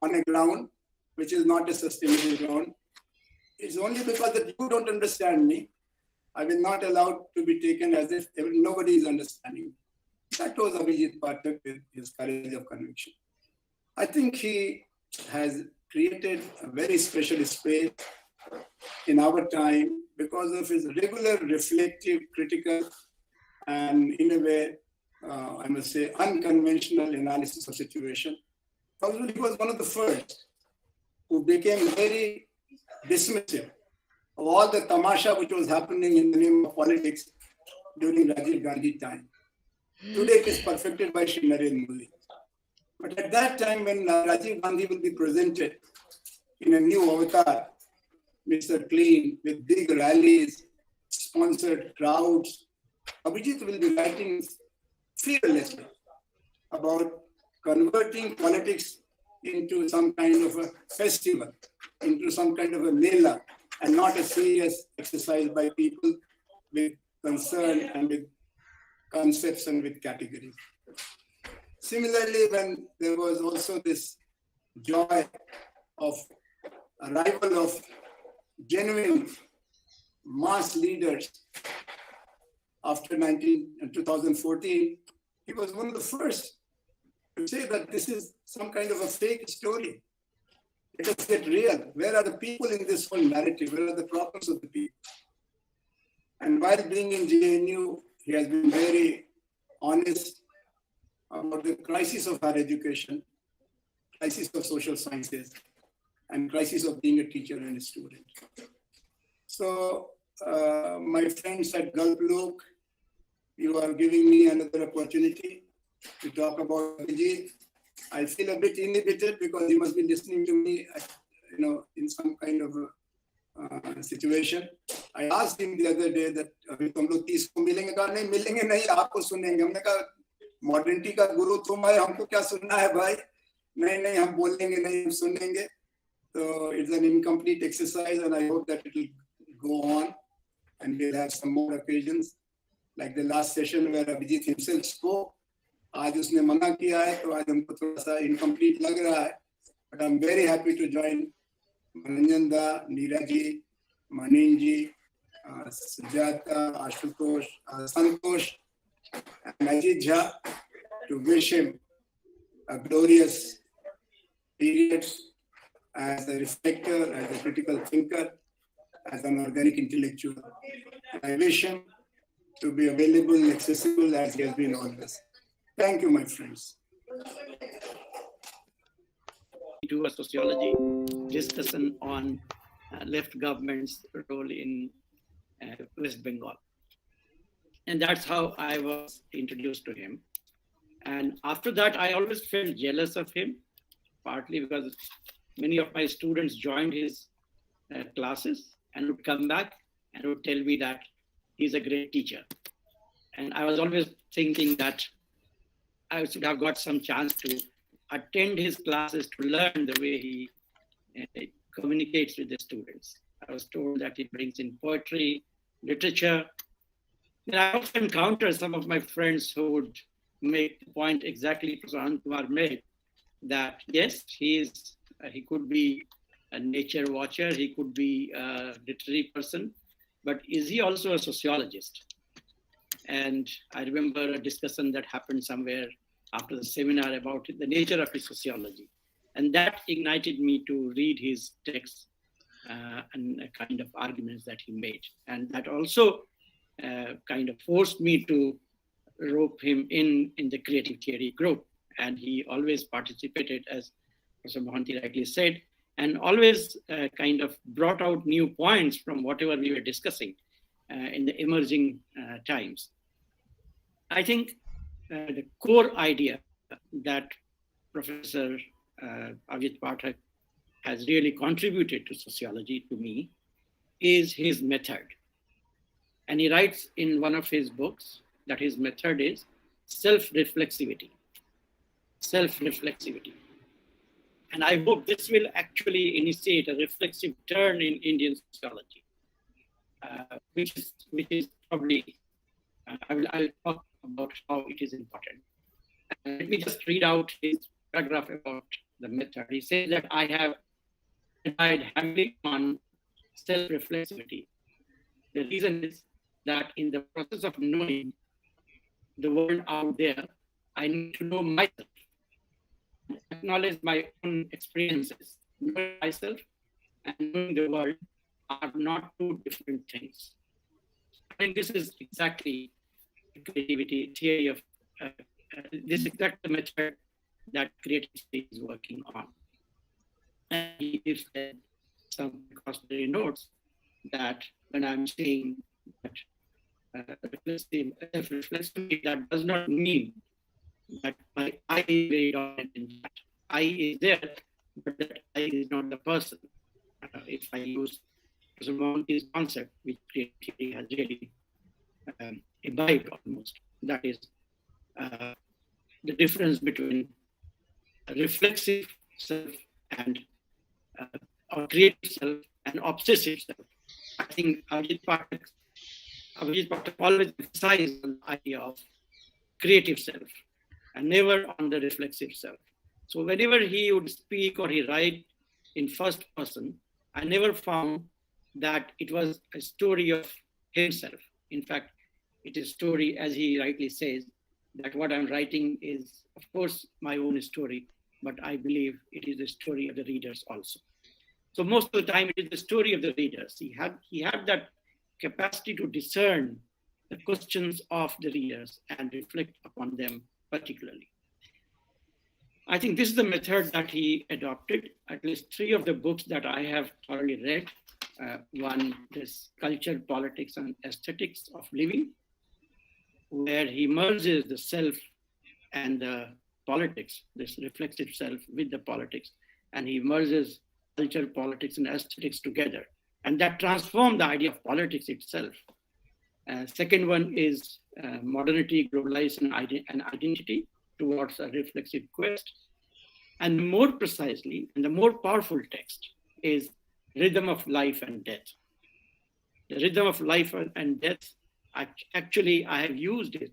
on a ground which is not a sustainable ground. It's only because that you don't understand me, I will not allow to be taken as if nobody is understanding. That was Avijit Pathak with his courage of conviction. I think he has created a very special space in our time because of his regular, reflective, critical, and in a way, I must say, unconventional analysis of situation. Probably he was one of the first who became very dismissive of all the tamasha which was happening in the name of politics during Rajiv Gandhi time. Today it is perfected by Shri Narendra Modi. But at that time when Rajiv Gandhi will be presented in a new avatar, Mr. Clean, with big rallies, sponsored crowds, Avijit will be writing fearlessly about converting politics into some kind of a festival, into some kind of a mela, and not a serious exercise by people with concern and with concepts and with categories. Similarly, when there was also this joy of arrival of genuine mass leaders after 2014, he was one of the first to say that this is some kind of a fake story. Let us get real. Where are the people in this whole narrative? Where are the problems of the people? And while being in JNU, he has been very honest about the crisis of higher education, crisis of social sciences, and crisis of being a teacher and a student. So, my friends at Galp Lok, you are giving me another opportunity to talk about Avijit. I feel a bit inhibited because he must be listening to me, in some kind of a situation. I asked him the other day that अभी तुम लोग 30 को मिलेंगे, कहा नहीं मिलेंगे नहीं, आपको सुनेंगे. हमने कहा मॉडर्निटी का गुरु तुम है, हमको क्या सुनना है भाई? नहीं हम बोलेंगे नहीं, हम सुनेंगे. So it's an incomplete exercise, and I hope that it will go on, and we'll have some more occasions, like the last session where Avijit himself spoke. आज उसने मना किया है, तो आज हमको थोड़ा सा incomplete लग रहा है. But I'm very happy to join Mananjan da, Neera ji, Manin ji, Sujata, Ashutosh, Santosh, and Ajit Jha to wish him a glorious period as a reflector, as a critical thinker, as an organic intellectual. I wish him to be available and accessible as he has been always. Thank you, my friends. To a sociology discussion on left government's role in West Bengal. And that's how I was introduced to him. And after that, I always felt jealous of him, partly because many of my students joined his classes and would come back and would tell me that he's a great teacher. And I was always thinking that I should have got some chance to attend his classes to learn the way he communicates with the students. I was told that he brings in poetry, literature. And I often encounter some of my friends who would make the point exactly Professor Kumar made, that yes, he could be a nature watcher, he could be a literary person, but is he also a sociologist? And I remember a discussion that happened somewhere after the seminar about the nature of his sociology. And that ignited me to read his texts and a kind of arguments that he made. And that also kind of forced me to rope him in the creative theory group. And he always participated, as Professor Mohanty rightly said, and always kind of brought out new points from whatever we were discussing in the emerging times. I think the core idea that Professor Avijit Pathak has really contributed to sociology to me is his method. And he writes in one of his books that his method is self-reflexivity. Self-reflexivity. And I hope this will actually initiate a reflexive turn in Indian sociology, which is probably, I'll talk about how it is important. Let me just read out his paragraph about the method. He says that I have relied heavily on self-reflexivity. The reason is that in the process of knowing the world out there, I need to know myself, acknowledge my own experiences. Knowing myself and knowing the world are not two different things. I think this is exactly the creativity theory of this exact method that creativity is working on. And he gives some precautionary notes that when I'm saying that self-reflexivity, that does not mean that my I is very dominant in that. I is there, but that I is not the person. If I use Professor Mohanty's concept, which creativity has really imbibed almost, that is the difference between a reflexive self and or creative self and obsessive self. I think Avijit Pathak always emphasized on the idea of creative self and never on the reflexive self. So whenever he would speak or he write in first person, I never found that it was a story of himself. In fact, it is a story, as he rightly says, that what I'm writing is, of course, my own story, but I believe it is the story of the readers also. So most of the time, it is the story of the readers. He had that capacity to discern the questions of the readers and reflect upon them particularly. I think this is the method that he adopted. At least 3 of the books that I have thoroughly read. One is Culture, Politics, and Aesthetics of Living, where he merges the self and the politics, this reflexive self with the politics, and he merges culture, politics, and aesthetics together. And that transformed the idea of politics itself. Second one is Modernity, Globalization, and Identity towards a reflexive quest. And more precisely, and the more powerful text is Rhythm of Life and Death. The Rhythm of Life and Death, actually, I have used it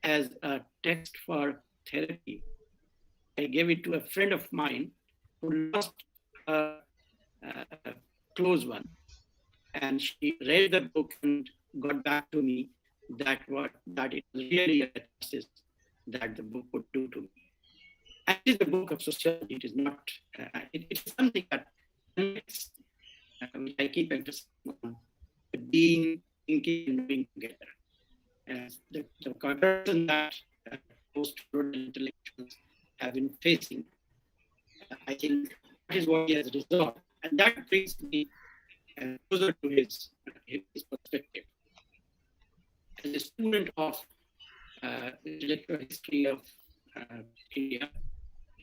as a text for therapy. I gave it to a friend of mine who lost a close one. And she read the book and got back to me that it was really a justice that the book would do to me. And it is the book of sociology. It is not, it is something that connects, which I keep emphasizing on, the being, thinking, and doing together. The comparison that post-colonial intellectuals have been facing, I think that is what he has resolved. And that brings me closer to his perspective. As a student of intellectual history of India,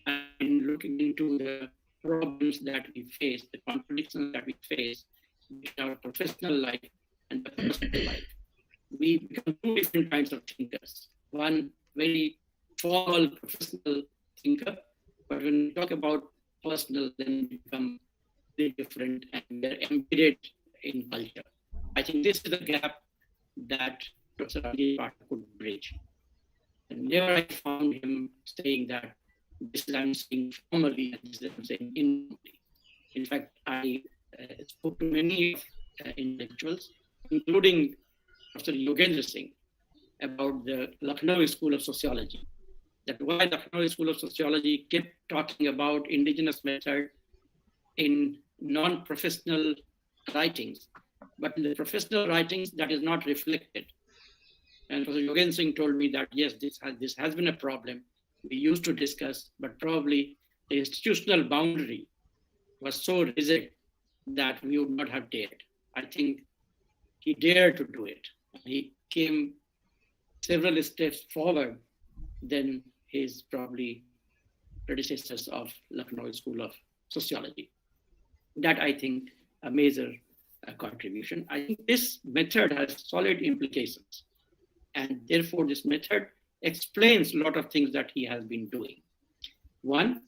and looking into the problems that we face, the contradictions that we face in our professional life and the personal life. We become two different kinds of thinkers. One very formal professional thinker, but when we talk about personal, then we become very different and we're embedded in culture. I think this is the gap that Professor Avijit Pathak could bridge. And never I found him saying that this is I'm saying formally and this is I'm saying informally. In fact, I spoke to many intellectuals, including Professor Yogendra Singh, about the Lucknow School of Sociology. That why Lucknow School of Sociology kept talking about indigenous method in non-professional writings, but in the professional writings that is not reflected. And Professor Yogendra Singh told me that yes, this has been a problem. We used to discuss, but probably the institutional boundary was so rigid that we would not have dared. I think he dared to do it. He came several steps forward than his probably predecessors of Lucknow School of Sociology. That I think a major contribution. I think this method has solid implications, and therefore this method explains a lot of things that he has been doing. One,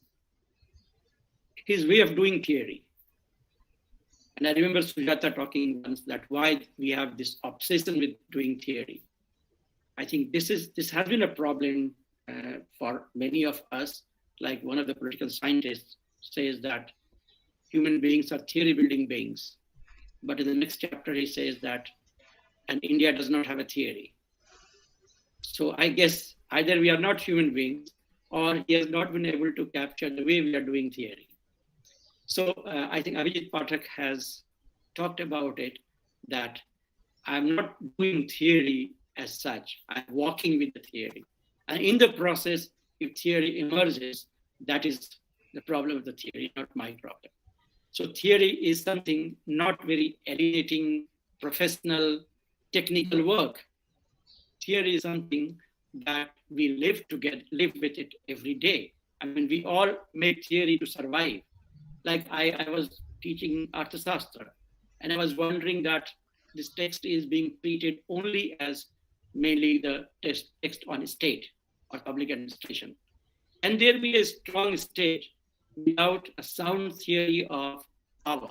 his way of doing theory. And I remember Sujata talking once that why we have this obsession with doing theory. I think this has been a problem for many of us. Like one of the political scientists says that human beings are theory building beings. But in the next chapter, he says that, and India does not have a theory. So I guess either we are not human beings or he has not been able to capture the way we are doing theory. So I think Avijit Pathak has talked about it, that I'm not doing theory as such, I'm walking with the theory. And in the process, if theory emerges, that is the problem of the theory, not my problem. So theory is something not very alienating, professional, technical work. Theory is something that we live with it every day. I mean, we all make theory to survive. Like I was teaching Arthashastra, and I was wondering that this text is being treated only as mainly the text on state or public administration. Can there be a strong state without a sound theory of power?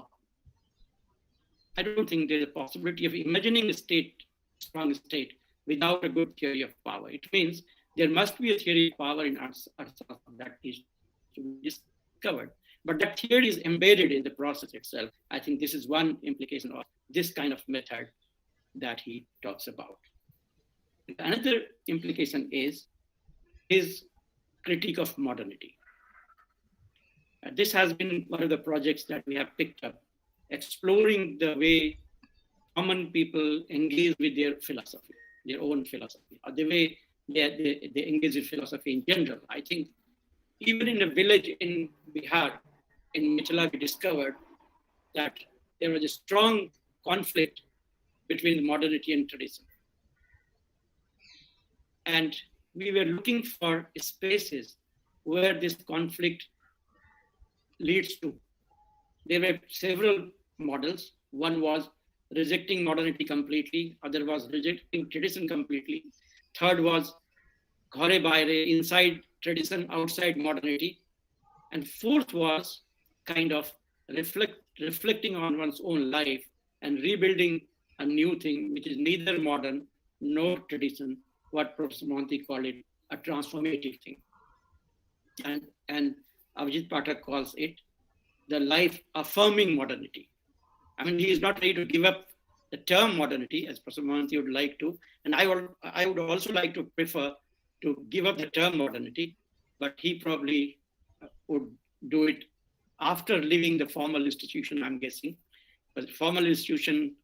I don't think there's a possibility of imagining a strong state, without a good theory of power. It means there must be a theory of power in Arthashastra that is to be discovered. But that theory is embedded in the process itself. I think this is one implication of this kind of method that he talks about. Another implication is his critique of modernity. This has been one of the projects that we have picked up, exploring the way common people engage with their philosophy, their own philosophy, or the way they engage with philosophy in general. I think even in a village in Bihar, in Mithila, we discovered that there was a strong conflict between modernity and tradition. And we were looking for spaces where this conflict leads to. There were several models. One was rejecting modernity completely. Other was rejecting tradition completely. Third was ghare baire, inside tradition, outside modernity. And fourth was kind of reflecting on one's own life and rebuilding a new thing, which is neither modern nor tradition, what Professor Monti called it, a transformative thing. And Avijit Pathak calls it the life affirming modernity. I mean, he is not ready to give up the term modernity, as Professor Monti would like to, and I would also like to prefer to give up the term modernity, but he probably would do it after leaving the formal institution, I'm guessing. But the formal institution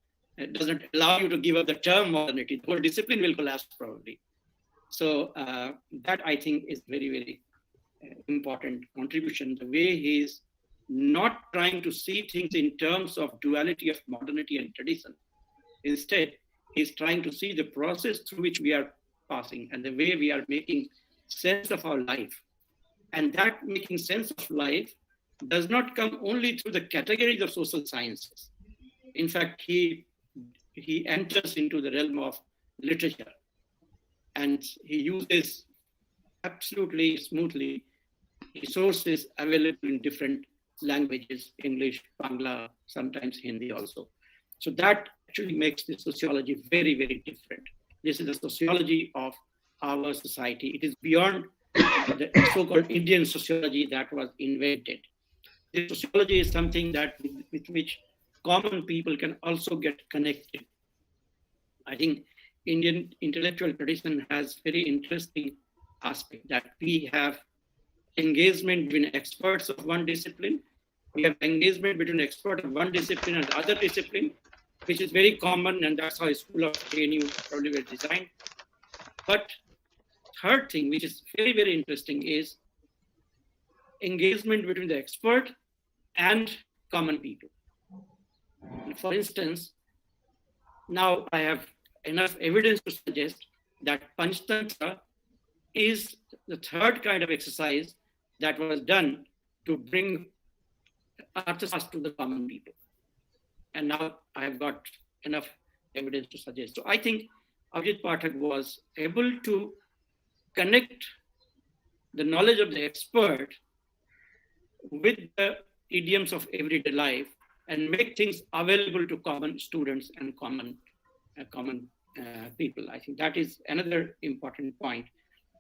doesn't allow you to give up the term modernity. The whole discipline will collapse probably. So that I think is very, very important contribution. The way he's not trying to see things in terms of duality of modernity and tradition. Instead, he's trying to see the process through which we are passing and the way we are making sense of our life. And that making sense of life does not come only through the categories of social sciences. In fact, he enters into the realm of literature, and he uses absolutely smoothly resources available in different languages, English, Bangla, sometimes Hindi also. So that actually makes the sociology very, very different. This is the sociology of our society. It is beyond the so-called Indian sociology that was invented. This sociology is something that with which common people can also get connected. I think Indian intellectual tradition has very interesting aspect that we have engagement between experts of one discipline. We have engagement between expert of one discipline and other discipline, which is very common, and that's how a school of training probably were designed. But third thing, which is very, very interesting, is engagement between the expert and common people. And for instance, now I have enough evidence to suggest that Panchtantra is the third kind of exercise that was done to bring Arthashastra to the common people. And now I have got enough evidence to suggest. So I think Avijit Pathak was able to connect the knowledge of the expert with the idioms of everyday life and make things available to common students and common people. I think that is another important point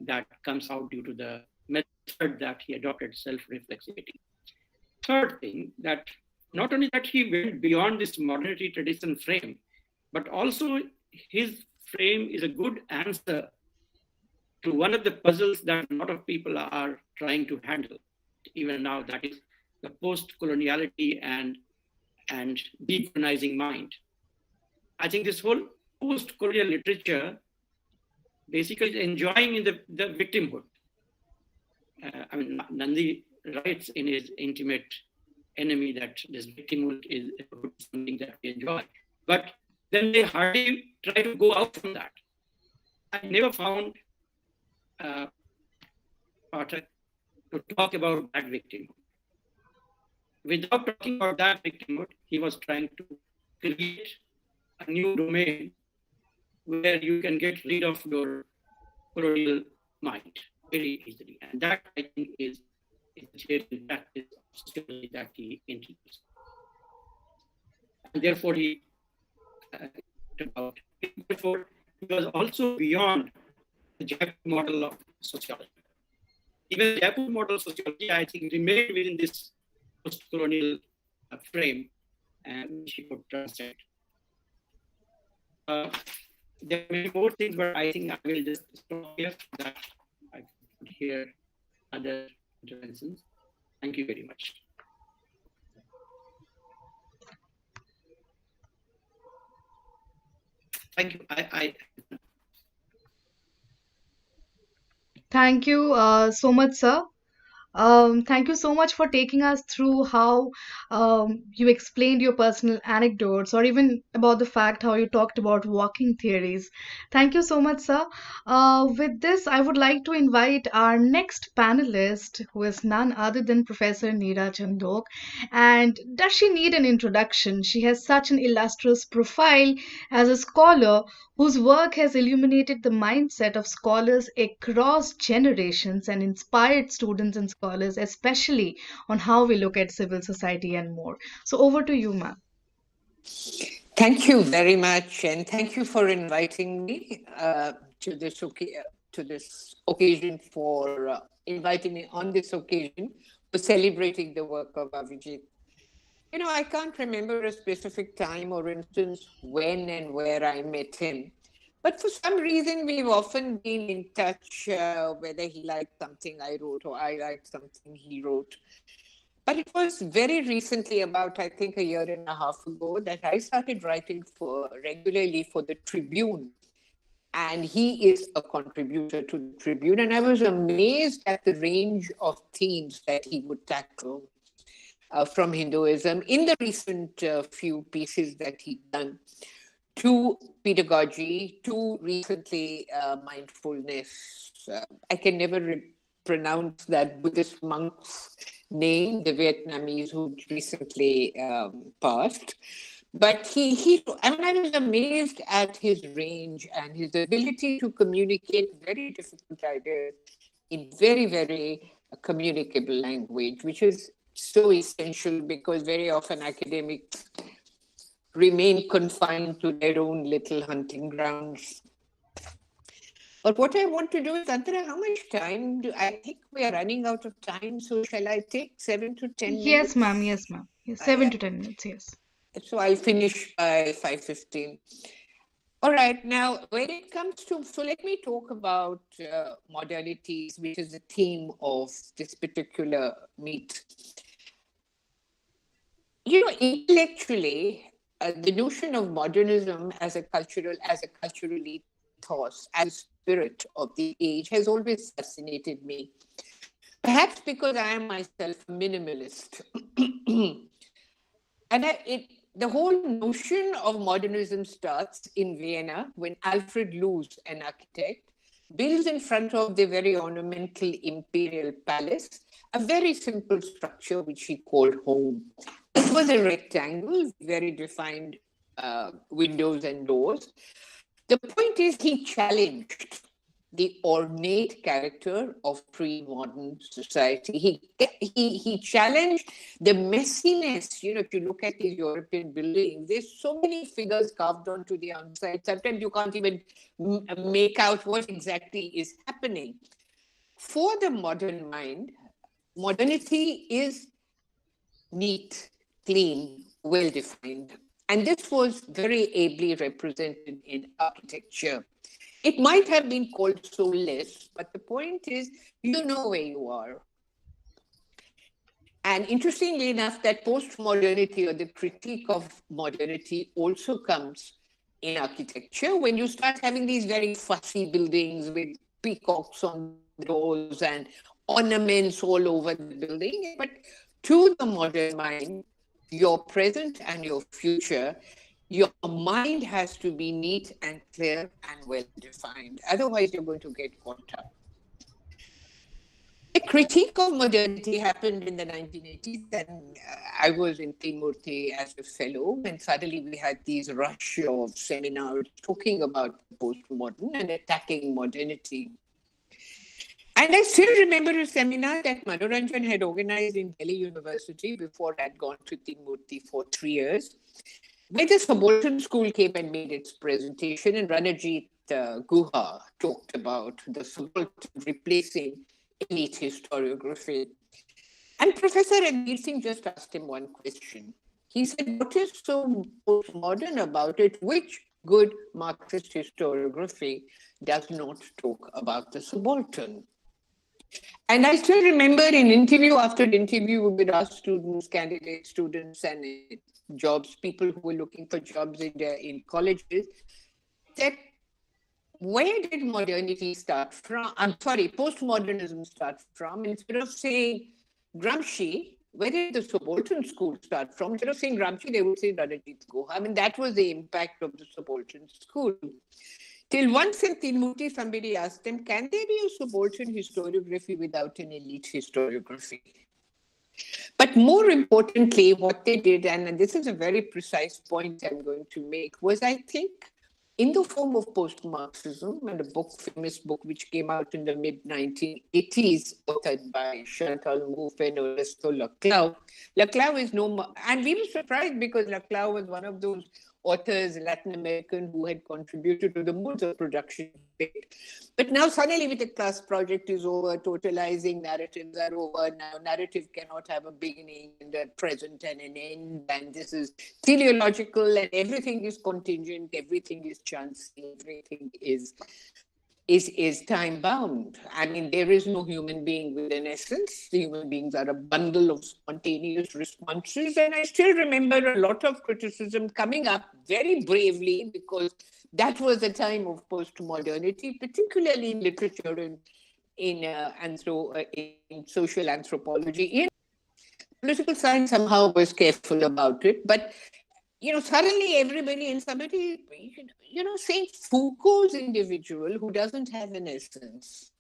that comes out due to the method that he adopted, self-reflexivity. Third thing, that not only that he went beyond this modernity tradition frame, but also his frame is a good answer to one of the puzzles that a lot of people are trying to handle even now, that is the post-coloniality and decolonizing mind. I think this whole post-colonial literature basically is enjoying in the victimhood. I mean, Nandi writes in his intimate enemy that this victimhood is something that we enjoy. But then they hardly try to go out from that. I never found Pathak to talk about that victimhood. Without talking about that victimhood, he was trying to create a new domain where you can get rid of your colonial mind very easily. And that, I think, is the theory and practice of sociology that he introduced. And therefore, he was also beyond the Jaipur model of sociology. Even the Jaipur model of sociology, I think, remained within this post-colonial frame, which he could translate. There are many more things, but I think I will just stop here so that I could hear other interventions. Thank you very much. Thank you. Thank you so much, sir. Thank you so much for taking us through how you explained your personal anecdotes, or even about the fact how you talked about walking theories. Thank you so much, sir. With this, I would like to invite our next panelist, who is none other than Professor Neera Chandok. And does she need an introduction? She has such an illustrious profile as a scholar whose work has illuminated the mindset of scholars across generations and inspired students and scholars, especially on how we look at civil society and more. So over to you, ma'am. Thank you very much, and thank you for inviting me to this occasion, for inviting me on this occasion for celebrating the work of Avijit. You know, I can't remember a specific time or instance when and where I met him. But for some reason, we've often been in touch, whether he liked something I wrote or I liked something he wrote. But it was very recently, about, I think, a year and a half ago, that I started writing regularly for the Tribune. And he is a contributor to the Tribune. And I was amazed at the range of themes that he would tackle from Hinduism in the recent few pieces that he'd done, to pedagogy, to recently mindfulness. I can never pronounce that Buddhist monk's name, the Vietnamese who recently passed. But I mean, I was amazed at his range and his ability to communicate very difficult ideas in very, very communicable language, which is so essential because very often academics remain confined to their own little hunting grounds. But what I want to do is, Antara, how much time do I think we are running out of time? So shall I take 7 to 10 minutes? Yes, ma'am. Yes, ma'am. Yes, 7 to 10 minutes. Yes. So I'll finish by 5:15. All right. Now, when it comes to, so let me talk about modernities, which is the theme of this particular meet. You know, intellectually, the notion of modernism as a cultural ethos, as a spirit of the age, has always fascinated me. Perhaps because I am myself a minimalist. And the whole notion of modernism starts in Vienna when Alfred Loos, an architect, builds in front of the very ornamental imperial palace a very simple structure which he called home. It was a rectangle, very defined windows and doors. The point is, he challenged the ornate character of pre-modern society. He challenged the messiness. You know, if you look at these European buildings, there's so many figures carved onto the outside. Sometimes you can't even make out what exactly is happening. For the modern mind, modernity is neat, clean, well-defined. And this was very ably represented in architecture. It might have been called soulless, but the point is, you know where you are. And interestingly enough, that post-modernity or the critique of modernity also comes in architecture when you start having these very fussy buildings with peacocks on the doors and ornaments all over the building. But to the modern mind, your present and your future, your mind has to be neat and clear and well defined. Otherwise, you're going to get caught up. The critique of modernity happened in the 1980s, and I was in Timurti as a fellow, and suddenly we had these rush of seminars talking about postmodern and attacking modernity. And I still remember a seminar that Manoranjan had organized in Delhi University before I'd gone to Timurti for 3 years, where the subaltern school came and made its presentation, and Ranajit Guha talked about the subaltern replacing elite historiography. And Professor Ranveer Singh just asked him one question. He said, what is so postmodern about it? Which good Marxist historiography does not talk about the subaltern? And I still remember in interview after interview, we would ask students, candidate students, and jobs, people who were looking for jobs in colleges, that where did modernity start from? I'm sorry, postmodernism start from? Instead of saying Gramsci, where did the subaltern school start from? Instead of saying Gramsci, they would say Ranajit Guha. I mean, that was the impact of the subaltern school. Till once in Timurti, somebody asked them, can there be a subaltern historiography without an elite historiography? But more importantly, what they did, and this is a very precise point I'm going to make, was I think in the form of post-Marxism, and a famous book which came out in the mid-1980s, authored by Chantal Mouffe and Ernesto Laclau. Laclau is no more, and we were surprised because Laclau was one of those authors, Latin American, who had contributed to the modes of production debate. But now suddenly with the class project is over, totalizing narratives are over. Now narrative cannot have a beginning and a present and an end. And this is teleological and everything is contingent, everything is chance, everything is time bound. I mean, there is no human being with an essence. The human beings are a bundle of spontaneous responses. And I still remember a lot of criticism coming up very bravely because that was a time of post-modernity, particularly in literature and in social anthropology. In political science somehow was careful about it, but suddenly everybody and somebody, saying Foucault's individual who doesn't have an essence.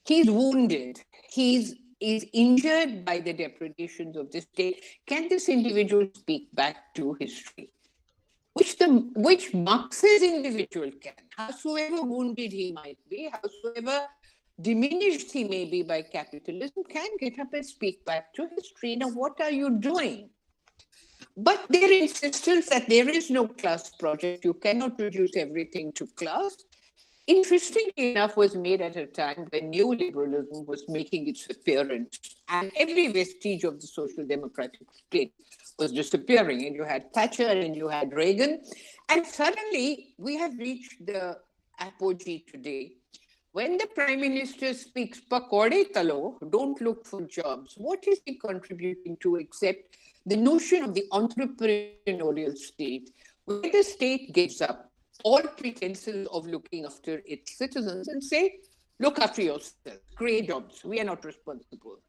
He's wounded. Is injured by the depredations of the state. Can this individual speak back to history? Which Marxist individual can, howsoever wounded he might be, howsoever diminished he may be by capitalism, can get up and speak back to history. Now, what are you doing? But their insistence that there is no class project, you cannot reduce everything to class, interestingly enough, was made at a time when neoliberalism was making its appearance and every vestige of the social democratic state was disappearing. And you had Thatcher and you had Reagan. And suddenly we have reached the apogee today. When the Prime Minister speaks, Pakode talo, don't look for jobs, what is he contributing to except the notion of the entrepreneurial state, where the state gives up all pretenses of looking after its citizens and say, look after yourself, create jobs, we are not responsible.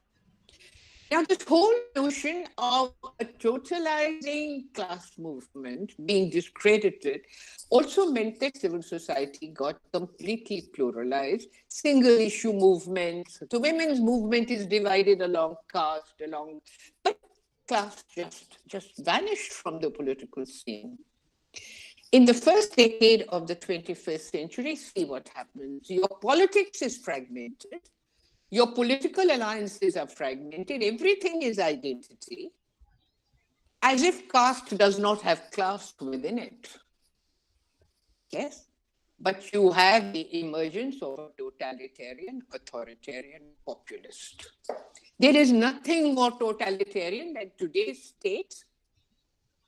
Now, this whole notion of a totalizing class movement being discredited also meant that civil society got completely pluralized. Single issue movements, the women's movement is divided along caste, but class just vanished from the political scene. In the first decade of the 21st century, see what happens. Your politics is fragmented. Your political alliances are fragmented. Everything is identity, as if caste does not have class within it. Yes, but you have the emergence of a totalitarian, authoritarian populist. There is nothing more totalitarian than today's states,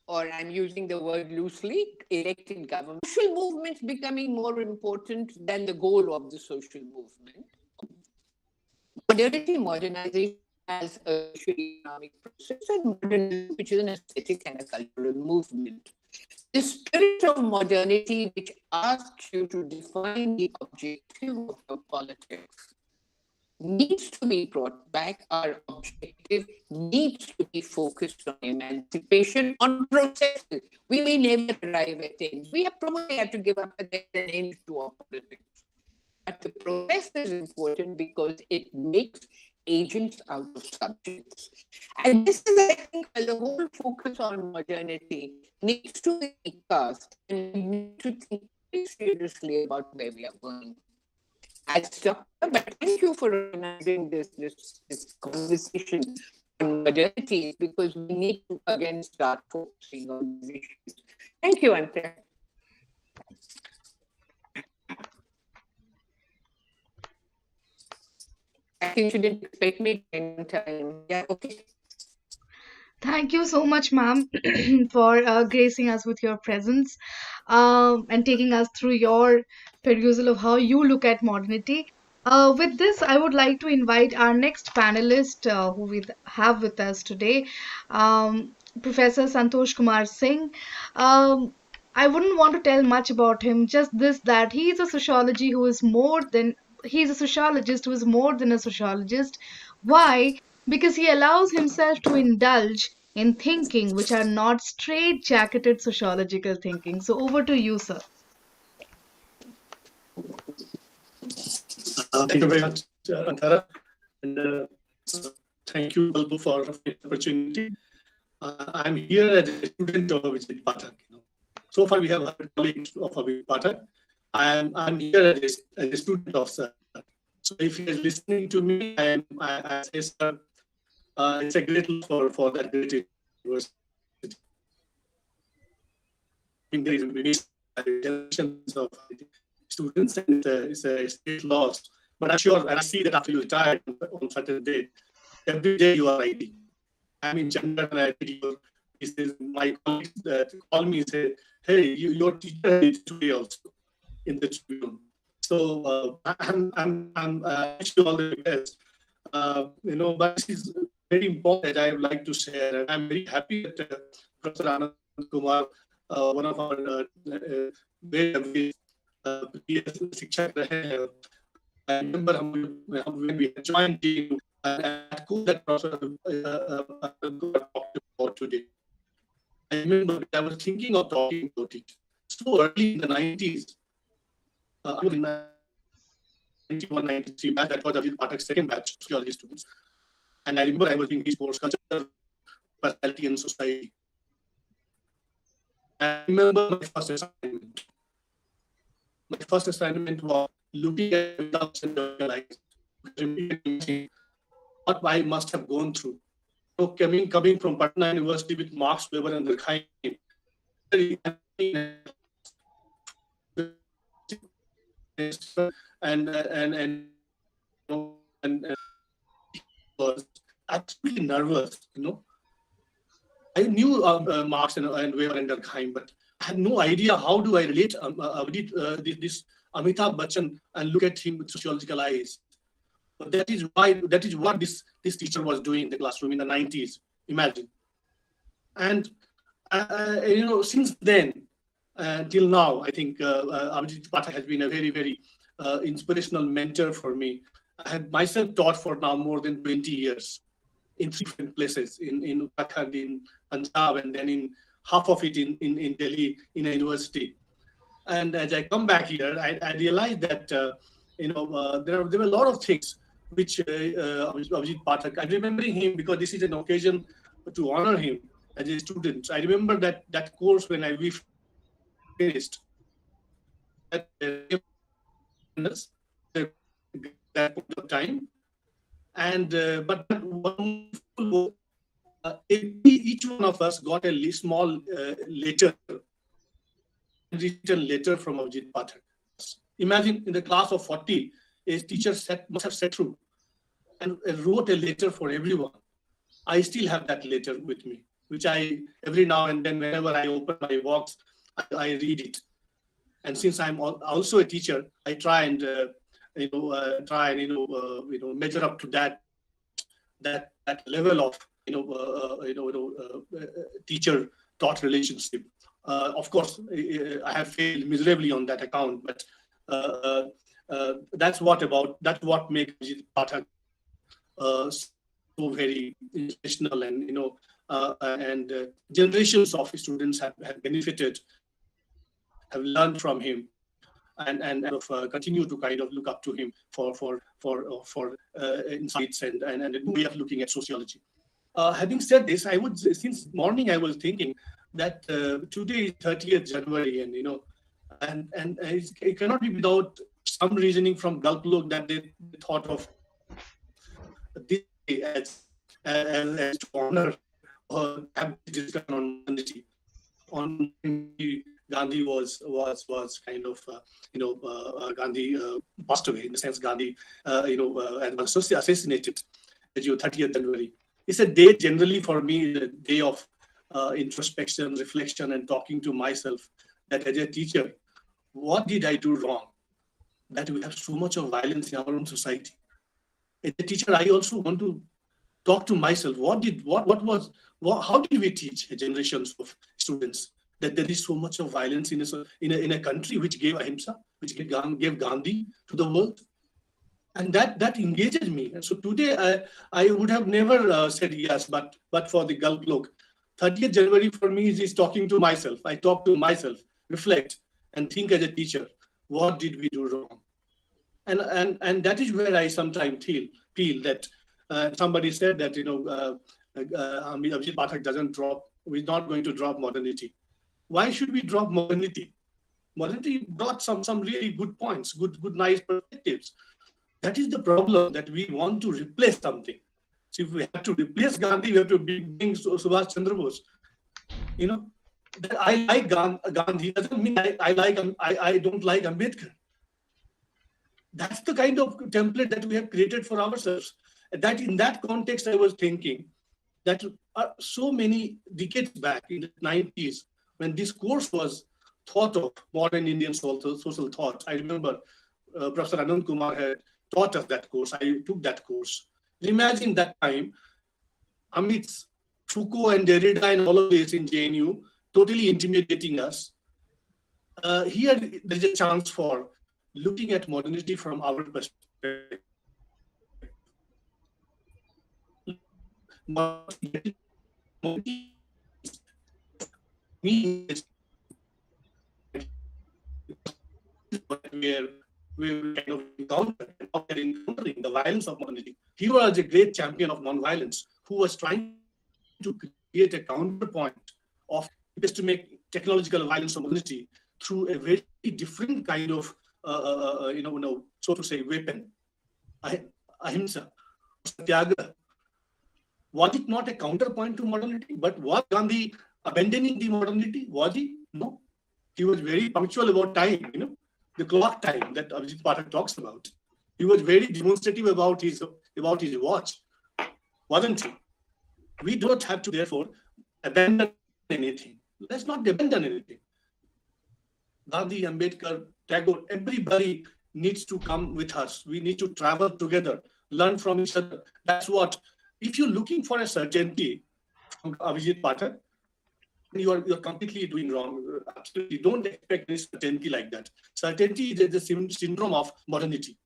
or I'm using the word loosely, elected government. Social movements becoming more important than the goal of the social movement. Modernity, modernization as a social economic process, and modernism, which is an aesthetic and a cultural movement. The spirit of modernity, which asks you to define the objective of your politics, needs to be brought back. Our objective needs to be focused on emancipation, on processes. We may never arrive at ends. We have probably had to give up an end to our politics. But the process is important because it makes agents out of subjects. And this is, I think, where the whole focus on modernity needs to be cast, and we need to think very seriously about where we are going. I stop, but thank you for organizing this conversation on modernity, because we need to again start focusing on these issues. Thank you, Ante. I think you didn't expect me in time. Yeah, okay. Thank you so much, ma'am, for gracing us with your presence and taking us through your perusal of how you look at modernity. With this, I would like to invite our next panelist who we have with us today, Professor Santosh Kumar Singh. I wouldn't want to tell much about him, just this that he's a sociologist who is more than a sociologist. Why? Because he allows himself to indulge in thinking which are not straight-jacketed sociological thinking. So over to you, sir. Thank you very much, Antara. And thank you, Galp, for the opportunity. I'm here as a student of Avijit Pathak. So far, we have heard colleagues of Avijit Pathak. I'm here as a student of sir. So if you're listening to me, I say, sir, it's a great look for that great university. Generations of students, and it's a state loss. But I'm sure, and I see that after you retire on certain day, every day you are writing. I'm in general, and I read my colleagues that call me and say, hey, your teacher did today also in the Tribune. So I wish you all the best. But this is very important that I would like to share. And I'm very happy that Professor Anand Kumar, one of our very शिक्षक रहे हैं. I remember when we had joined team at school that Professor talked about today. I remember I was thinking of talking about it so early in the 90s. I was in 91, 93 batch. That was Avijit Pathak's second batch of sociology students. And I remember I was doing his course, Culture, Personality and Society. I remember my first assignment. My first assignment was looking at results and realizing what I must have gone through. So coming from Patna University with Marx, Weber, and Durkheim, and was absolutely nervous. I knew Marx and Weber and Durkheim, but I had no idea how do I relate this Amitabh Bachchan and look at him with sociological eyes. But that is what this teacher was doing in the classroom in the 90s. Imagine. And since then till now, I think Avijit Pathak has been a very, very inspirational mentor for me. I had myself taught for now more than 20 years in 3 different places, in Uttarakhand, in Punjab, and then in half of it in Delhi in a university. And as I come back here, I realized that there were a lot of things which Avijit Pathak. I'm remembering him because this is an occasion to honor him as a student. I remember that course when we finished. At that point of time, and but one each one of us got a small letter, written letter from Avijit Pathak. Imagine in the class of 40, a teacher must have sat through and wrote a letter for everyone. I still have that letter with me, which I every now and then, whenever I open my box, I read it. And since I'm also a teacher, I try and measure up to that level of teacher taught relationship. Of course, I have failed miserably on that account, but that's what makes Avijit Pathak so very inspirational, and generations of students have benefited, have learned from him, and continue to kind of look up to him for insights and a new way of looking at sociology. Having said this, since morning I was thinking that today is 30th January, and it cannot be without some reasoning from Galp Lok that they thought of this as to honor or have this discussion on modernity. On Gandhi was kind of Gandhi passed away, in the sense Gandhi and was assassinated as 30th January. It's a day generally for me, a day of introspection, reflection, and talking to myself. That as a teacher, what did I do wrong? That we have so much of violence in our own society. As a teacher, I also want to talk to myself. How did we teach generations of students that there is so much of violence in a country which gave ahimsa, which gave Gandhi to the world? And that engages me. And so today I would have never said yes, but for the Galp Lok. 30th January for me is talking to myself. I talk to myself, reflect, and think as a teacher, what did we do wrong? And that is where I sometimes feel that somebody said that Avijit Pathak we're not going to drop modernity. Why should we drop modernity? Modernity brought some really good points, good nice perspectives. That is the problem, that we want to replace something. So if we have to replace Gandhi, we have to bring Subhash Chandra Bose. That I like Gandhi doesn't mean I don't like Ambedkar. That's the kind of template that we have created for ourselves. That in that context, I was thinking that so many decades back in the 90s, when this course was thought of, modern Indian social thought, I remember Professor Anand Kumar had taught us that course. I took that course. Imagine that time, amidst Foucault and Derrida and all of this in JNU, totally intimidating us. Here, there's a chance for looking at modernity from our perspective. me where we kind of encountered and now we're encountering the violence of modernity. He was a great champion of non-violence who was trying to create a counterpoint of epistemic technological violence of modernity through a very different kind of so to say weapon, ahimsa, satyagraha. Was it not a counterpoint to modernity? But was Gandhi abandoning the modernity? Was he? No. He was very punctual about time, the clock time that Avijit Pathak talks about. He was very demonstrative about his watch, wasn't he? We don't have to therefore abandon anything. Let's not abandon anything. Gandhi, Ambedkar, Tagore, everybody needs to come with us. We need to travel together, learn from each other. That's what. If you're looking for a certainty from Avijit Pathak, you're completely doing wrong. Absolutely, don't expect any certainty like that. Certainty is the syndrome of modernity.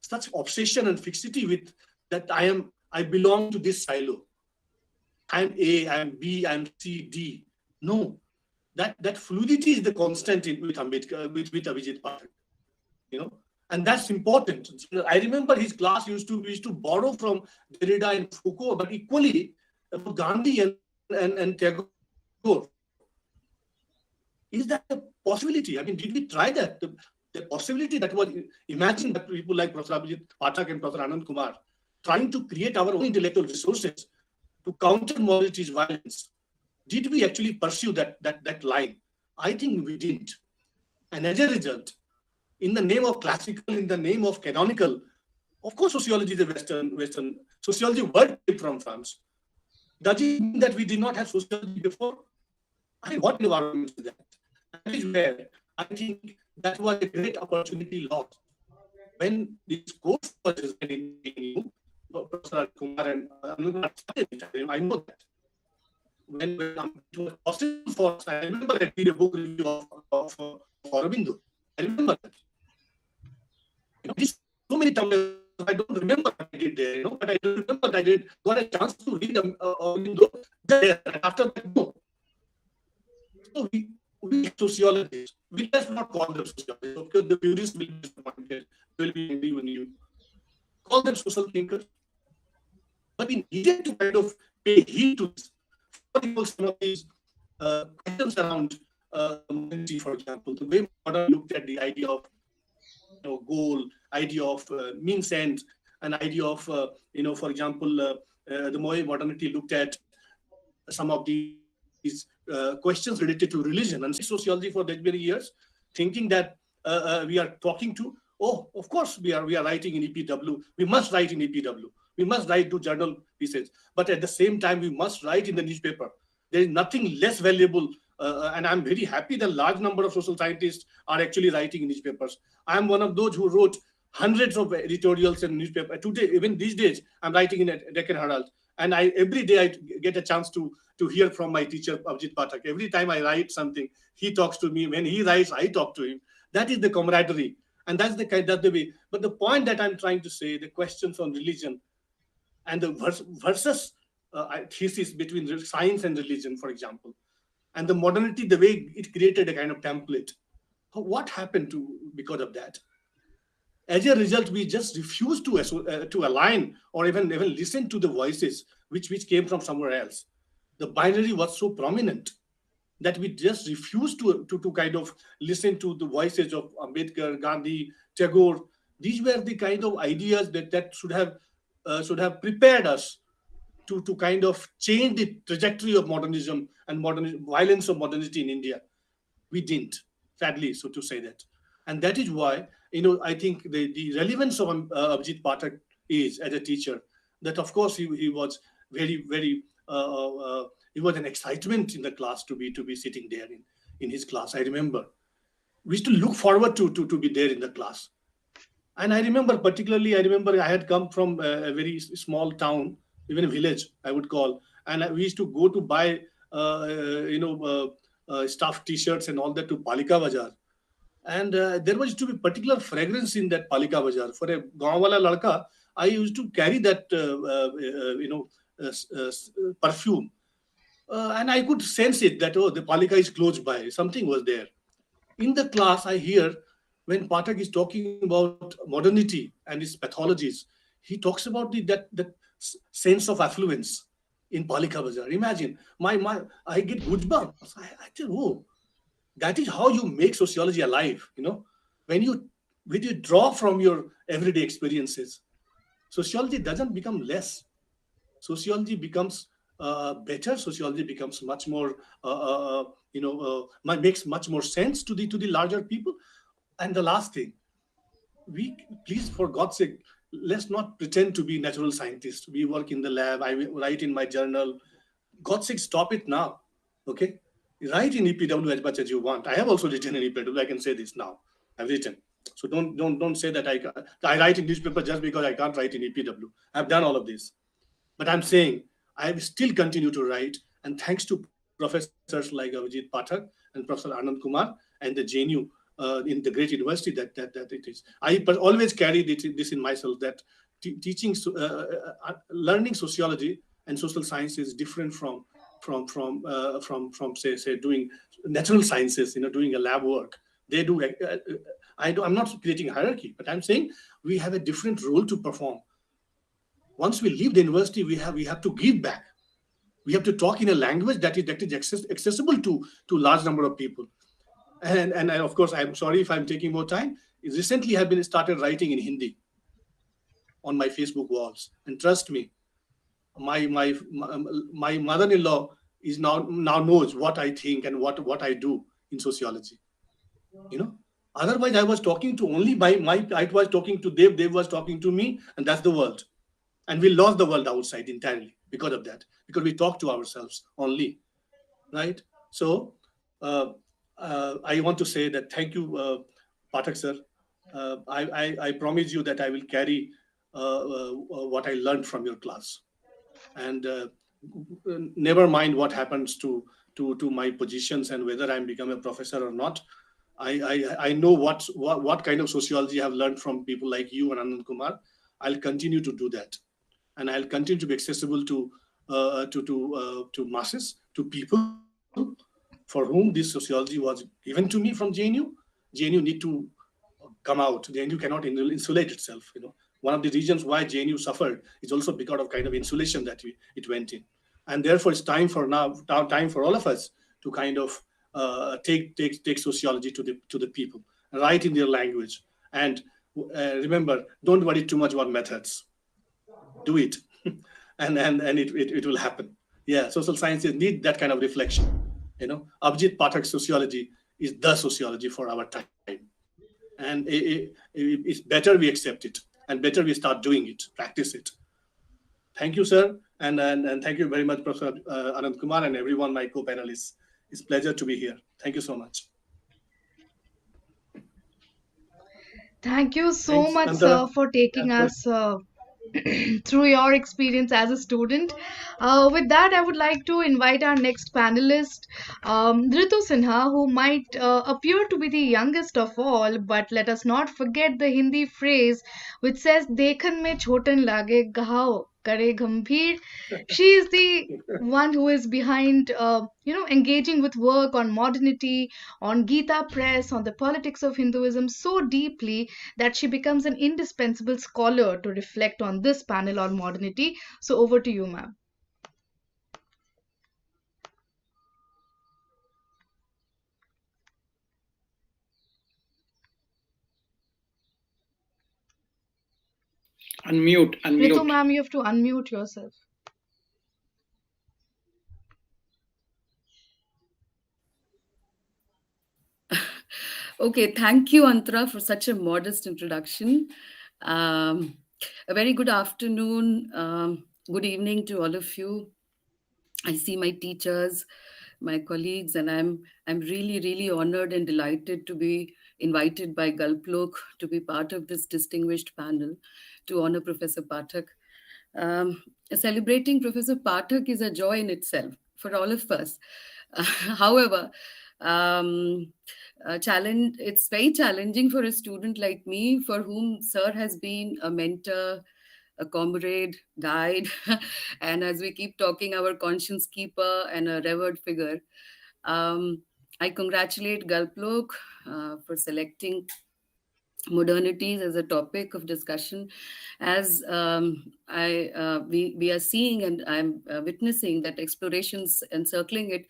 Such obsession and fixity with that I belong to this silo. I'm A, I'm B, I'm C, D. No, that fluidity is the constant with Ambedkar, with Avijit Pathak, and that's important. I remember his class we used to borrow from Derrida and Foucault, but equally Gandhi and Tagore. Is that a possibility? I mean, did we try that? The possibility that was imagine that people like Professor Avijit Pathak and Professor Anand Kumar trying to create our own intellectual resources to counter modernity violence. Did we actually pursue that line? I think we didn't. And as a result, in the name of classical, in the name of canonical, of course, sociology is a Western sociology word from France. Does it mean that we did not have sociology before? I mean, what environment is that? That is where I think that was a great opportunity lost. When this course was designed in Professor Kumar and I know that. When it was possible for us, I remember I read a book review of Aurobindo. I remember that. So many times I don't remember what I did there, but I remember that I got a chance to read Aurobindo there. After that, no. So we sociologists, we let's not call them sociologists because the purists will be disappointed, will be angry when you call them social thinkers. But we needed to kind of pay heed to this. For example, some of these questions around modernity, for example, the way modern looked at the idea of goal, idea of means end, an idea of for example, the way modernity looked at some of these questions related to religion and sociology for that many years, thinking that we are talking to, of course we are writing in EPW. We must write in EPW. We must write to journal pieces. But at the same time, we must write in the newspaper. There is nothing less valuable. And I'm very happy that a large number of social scientists are actually writing in newspapers. I'm one of those who wrote hundreds of editorials in newspaper. Today, even these days, I'm writing in a Deccan Herald. And every day I get a chance to hear from my teacher, Avijit Pathak. Every time I write something, he talks to me. When he writes, I talk to him. That is the camaraderie. And that's the way. But the point that I'm trying to say, the questions on religion and the versus thesis between science and religion, for example, and the modernity, the way it created a kind of template. What happened because of that? As a result, we just refused to align or even listen to the voices which came from somewhere else. The binary was so prominent that we just refused to kind of listen to the voices of Ambedkar, Gandhi, Tagore. These were the kind of ideas that should have prepared us to kind of change the trajectory of modernism and violence of modernity in India. We didn't, sadly, so to say that. And that is why, I think the relevance of Avijit Pathak is, as a teacher, that of course he was very, very, it was an excitement in the class to be sitting there in his class. I remember we used to look forward to be there in the class. And I remember particularly, I had come from a very small town, even a village, I would call. And we used to go to buy, stuffed T-shirts and all that to Palika Bazaar. And there was to be particular fragrance in that Palika Bazaar. For a gaon wala ladka, I used to carry that, perfume. And I could sense it that, oh, the Palika is close by. Something was there. In the class, I hear when Pathak is talking about modernity and its pathologies, he talks about that sense of affluence in Palika Bazaar. Imagine, I get goosebumps. I tell, oh, that is how you make sociology alive. When you draw from your everyday experiences, sociology doesn't become less. Sociology becomes better. Sociology becomes much more makes much more sense to the larger people. And the last thing, we please, for God's sake, let's not pretend to be natural scientists. We work in the lab, I write in my journal. God's sake, stop it now. Okay, write in EPW as much as you want. I have also written in EPW. I can say this now. I've written. So don't say that I write in newspaper just because I can't write in EPW. I've done all of this. But I'm saying I will still continue to write. And thanks to professors like Avijit Pathak and Professor Anand Kumar and the JNU in the great university that it is. I always carry this in myself, that teaching, learning sociology and social science is different from say doing natural sciences, doing a lab work. They do. I'm not creating a hierarchy, but I'm saying we have a different role to perform. Once we leave the university, we have to give back. We have to talk in a language that is accessible to large number of people. And of course, I'm sorry if I'm taking more time. Recently, I've been started writing in Hindi on my Facebook walls, and trust me, my mother-in-law is now knows what I think and what I do in sociology. Otherwise, I was talking to only I was talking to Dev was talking to me, and that's the world. And we lost the world outside entirely because of that, because we talk to ourselves only, right? So I want to say that thank you, Pathak sir. I promise you that I will carry what I learned from your class, and never mind what happens to my positions and whether I'm become a professor or not. I know what kind of sociology I've learned from people like you and Anand Kumar. I'll continue to do that, and I'll continue to be accessible to masses, to people for whom this sociology was given to me from JNU. JNU need to come out. JNU cannot insulate itself. One of the reasons why JNU suffered is also because of kind of insulation that it went in, and therefore it's time for all of us to kind of take sociology to the people, write in their language, and remember, don't worry too much about methods. Do it, and it will happen. Yeah, social sciences need that kind of reflection. Avijit Pathak sociology is the sociology for our time, and it's better we accept it, and better we start doing it, practice it. Thank you, sir, and thank you very much, Professor Anand Kumar, and everyone, my co-panelists. It's a pleasure to be here. Thank you so much. Thank you so Thanks, much, Antara. sir, for taking us through your experience as a student. With that, I would like to invite our next panelist, Ritu Sinha, who might appear to be the youngest of all, but let us not forget the Hindi phrase which says, "Dekhan mein chotan lage ghao kare gambhir." She is the one who is behind, engaging with work on modernity, on Gita Press, on the politics of Hinduism so deeply that she becomes an indispensable scholar to reflect on this panel on modernity. So over to you, ma'am. Unmute, Ritu, unmute. ma'am, you have to unmute yourself. Okay, thank you, Antara, for such a modest introduction. Um, a very good afternoon, good evening to all of you. I see my teachers, my colleagues, and I'm really, really honored and delighted to be invited by Galp Lok to be part of this distinguished panel to honor Professor Pathak. Celebrating Professor Pathak is a joy in itself for all of us. However, it's very challenging for a student like me, for whom Sir has been a mentor, a comrade, guide, and as we keep talking, our conscience keeper and a revered figure. I congratulate Galp Lok for selecting modernities as a topic of discussion, as we are seeing and I'm witnessing that explorations encircling it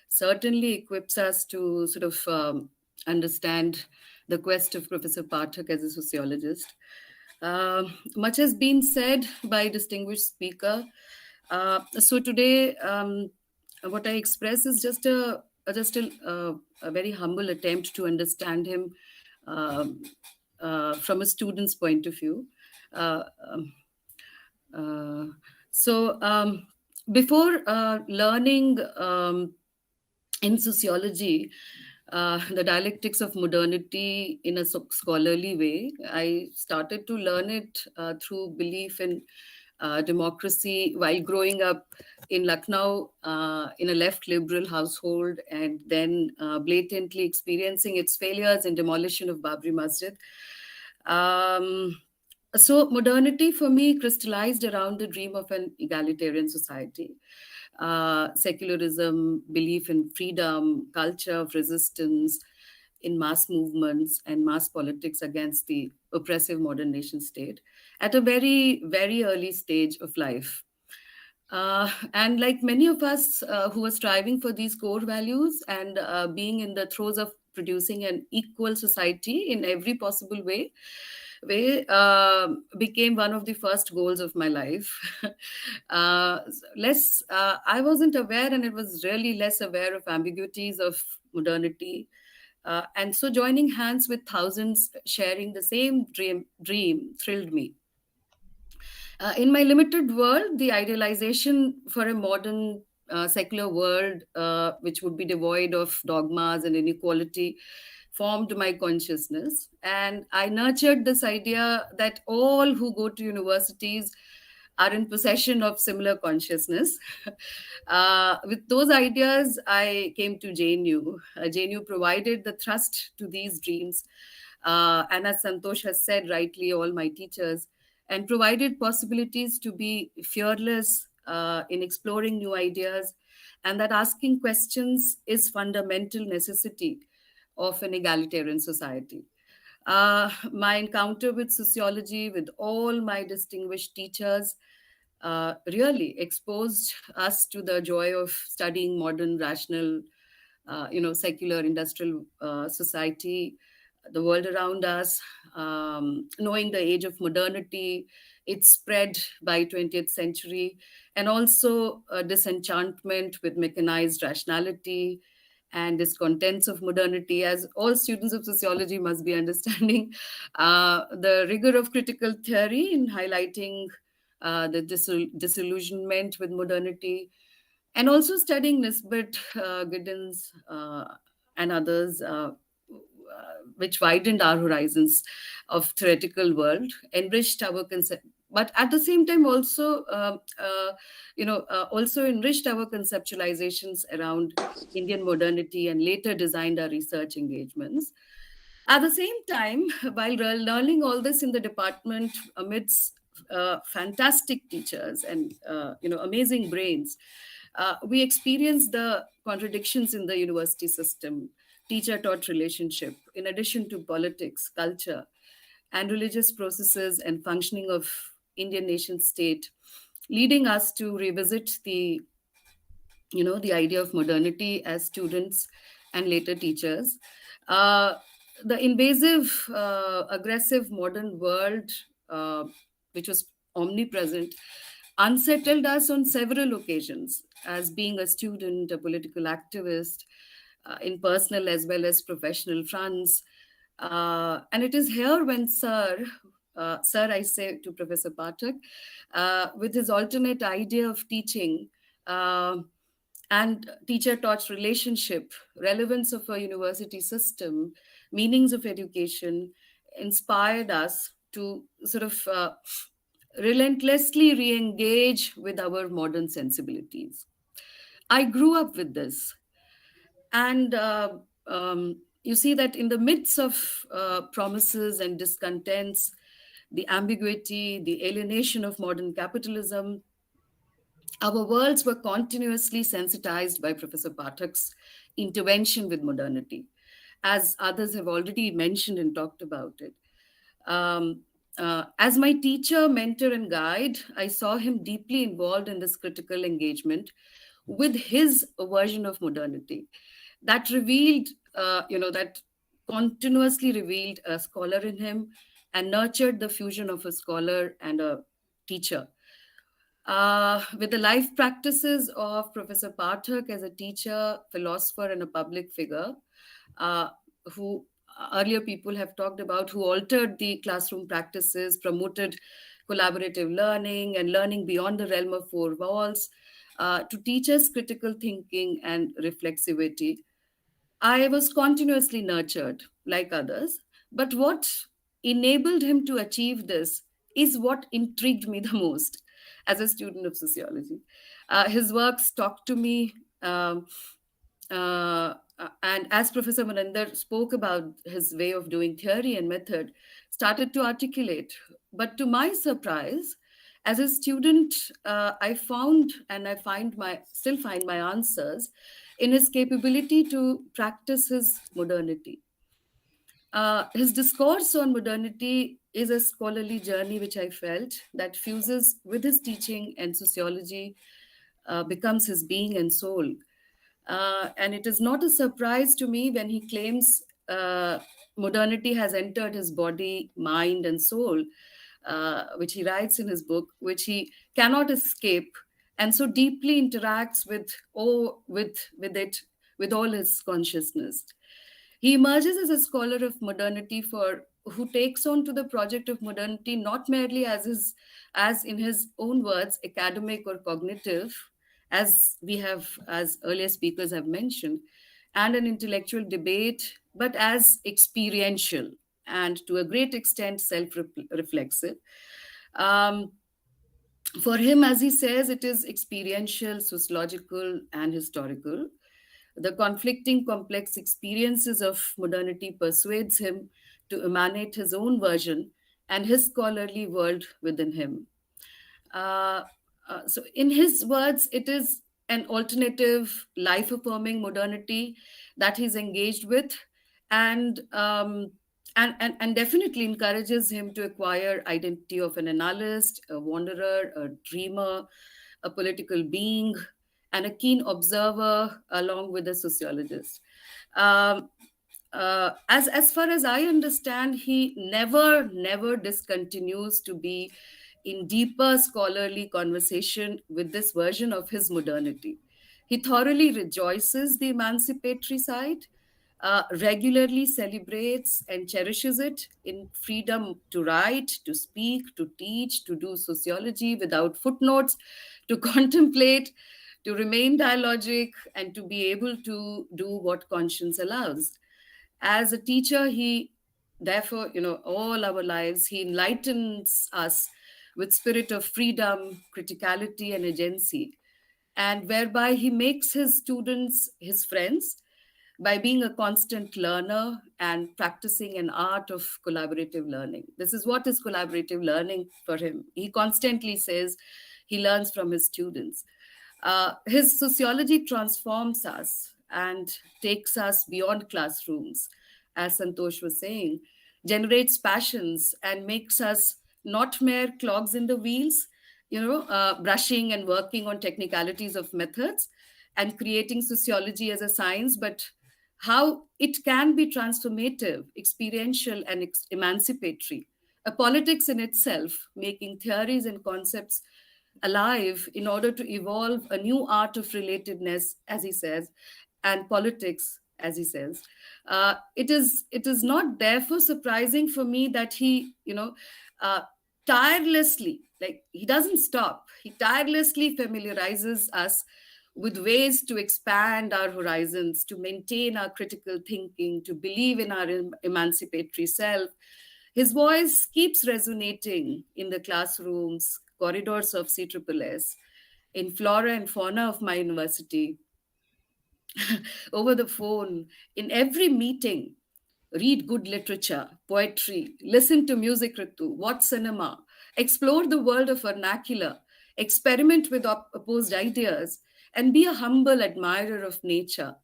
certainly equips us to sort of understand the quest of Professor Pathak as a sociologist. Much has been said by distinguished speaker. So today, what I express is a very humble attempt to understand him from a student's point of view. Uh, um, so before learning in sociology, the dialectics of modernity in a scholarly way, I started to learn it through belief in democracy while growing up in Lucknow in a left liberal household, and then blatantly experiencing its failures in demolition of Babri Masjid. So modernity for me crystallized around the dream of an egalitarian society. Secularism, belief in freedom, culture of resistance in mass movements and mass politics against the oppressive modern nation state at a very, very early stage of life. And like many of us who are striving for these core values and being in the throes of producing an equal society in every possible way, became one of the first goals of my life. I wasn't aware, and it was really less aware of ambiguities of modernity. And so joining hands with thousands sharing the same dream thrilled me. In my limited world, the idealization for a modern secular world, which would be devoid of dogmas and inequality, formed my consciousness. And I nurtured this idea that all who go to universities are in possession of similar consciousness. With those ideas, I came to JNU. JNU provided the thrust to these dreams. And as Santosh has said rightly, all my teachers, and provided possibilities to be fearless in exploring new ideas, and that asking questions is fundamental necessity of an egalitarian society. My encounter with sociology, with all my distinguished teachers, really exposed us to the joy of studying modern, rational, secular, industrial society, the world around us, knowing the age of modernity, its spread by 20th century, and also disenchantment with mechanized rationality and discontents of modernity, as all students of sociology must be understanding, the rigor of critical theory in highlighting the disillusionment with modernity, and also studying Nisbet, Giddens, and others, which widened our horizons of theoretical world, enriched our concept, but at the same time also, also enriched our conceptualizations around Indian modernity and later designed our research engagements. At the same time, while learning all this in the department amidst fantastic teachers and amazing brains, we experienced the contradictions in the university system, teacher-taught relationship, in addition to politics, culture, and religious processes and functioning of Indian nation state, leading us to revisit the idea of modernity as students and later teachers. The invasive, aggressive modern world, which was omnipresent, unsettled us on several occasions as being a student, a political activist, in personal as well as professional fronts. And it is here when Sir, I say to Professor Pathak, with his alternate idea of teaching, and teacher-taught relationship, relevance of a university system, meanings of education, inspired us to sort of relentlessly re-engage with our modern sensibilities. I grew up with this. And you see that in the midst of promises and discontents, the ambiguity, the alienation of modern capitalism. Our worlds were continuously sensitized by Professor Pathak's intervention with modernity, as others have already mentioned and talked about it. Um, as my teacher, mentor, and guide, I saw him deeply involved in this critical engagement with his version of modernity that revealed, that continuously revealed a scholar in him and nurtured the fusion of a scholar and a teacher. With the life practices of Professor Pathak as a teacher, philosopher, and a public figure, uh, who earlier people have talked about, who altered the classroom practices, promoted collaborative learning and learning beyond the realm of four walls, to teach us critical thinking and reflexivity. I was continuously nurtured like others, but what enabled him to achieve this is what intrigued me the most as a student of sociology. His works talked to me, and as Professor Maninder spoke about his way of doing theory and method, started to articulate. But to my surprise, as a student, I found and still find my answers in his capability to practice his modernity. His discourse on modernity is a scholarly journey which I felt that fuses with his teaching, and sociology becomes his being and soul. And it is not a surprise to me when he claims modernity has entered his body, mind, and soul, which he writes in his book, which he cannot escape, and so deeply interacts with it, with all his consciousness. He emerges as a scholar of modernity for who takes on to the project of modernity not merely as in his own words academic or cognitive, as earlier speakers have mentioned, and an intellectual debate, but as experiential and to a great extent self-reflexive. Um, for him, as he says, it is experiential, sociological, and historical. The conflicting, complex experiences of modernity persuades him to emanate his own version and his scholarly world within him. So, in his words, it is an alternative, life affirming modernity that he's engaged with, and, and definitely encourages him to acquire identity of an analyst, a wanderer, a dreamer, a political being, and a keen observer, along with a sociologist. Um, as far as I understand, he never discontinues to be in deeper scholarly conversation with this version of his modernity. He thoroughly rejoices the emancipatory side, regularly celebrates and cherishes it in freedom to write, to speak, to teach, to do sociology without footnotes, to contemplate, to remain dialogic, and to be able to do what conscience allows. As a teacher, he therefore, all our lives, he enlightens us with spirit of freedom, criticality, and agency, and whereby he makes his students his friends by being a constant learner and practicing an art of collaborative learning. This is what is collaborative learning for him. He constantly says he learns from his students. His sociology transforms us and takes us beyond classrooms, as Santosh was saying, generates passions and makes us not mere clogs in the wheels, brushing and working on technicalities of methods and creating sociology as a science, but how it can be transformative, experiential, and emancipatory. A politics in itself, making theories and concepts alive in order to evolve a new art of relatedness, as he says, and politics, as he says. It is not therefore surprising for me that he, uh, tirelessly, like he doesn't stop. He tirelessly familiarizes us with ways to expand our horizons, to maintain our critical thinking, to believe in our emancipatory self. His voice keeps resonating in the classrooms, corridors of CSSS, in flora and fauna of my university, over the phone, in every meeting. read good literature, poetry, listen to music, Ritu, watch cinema, explore the world of vernacular, experiment with opposed ideas, and be a humble admirer of nature,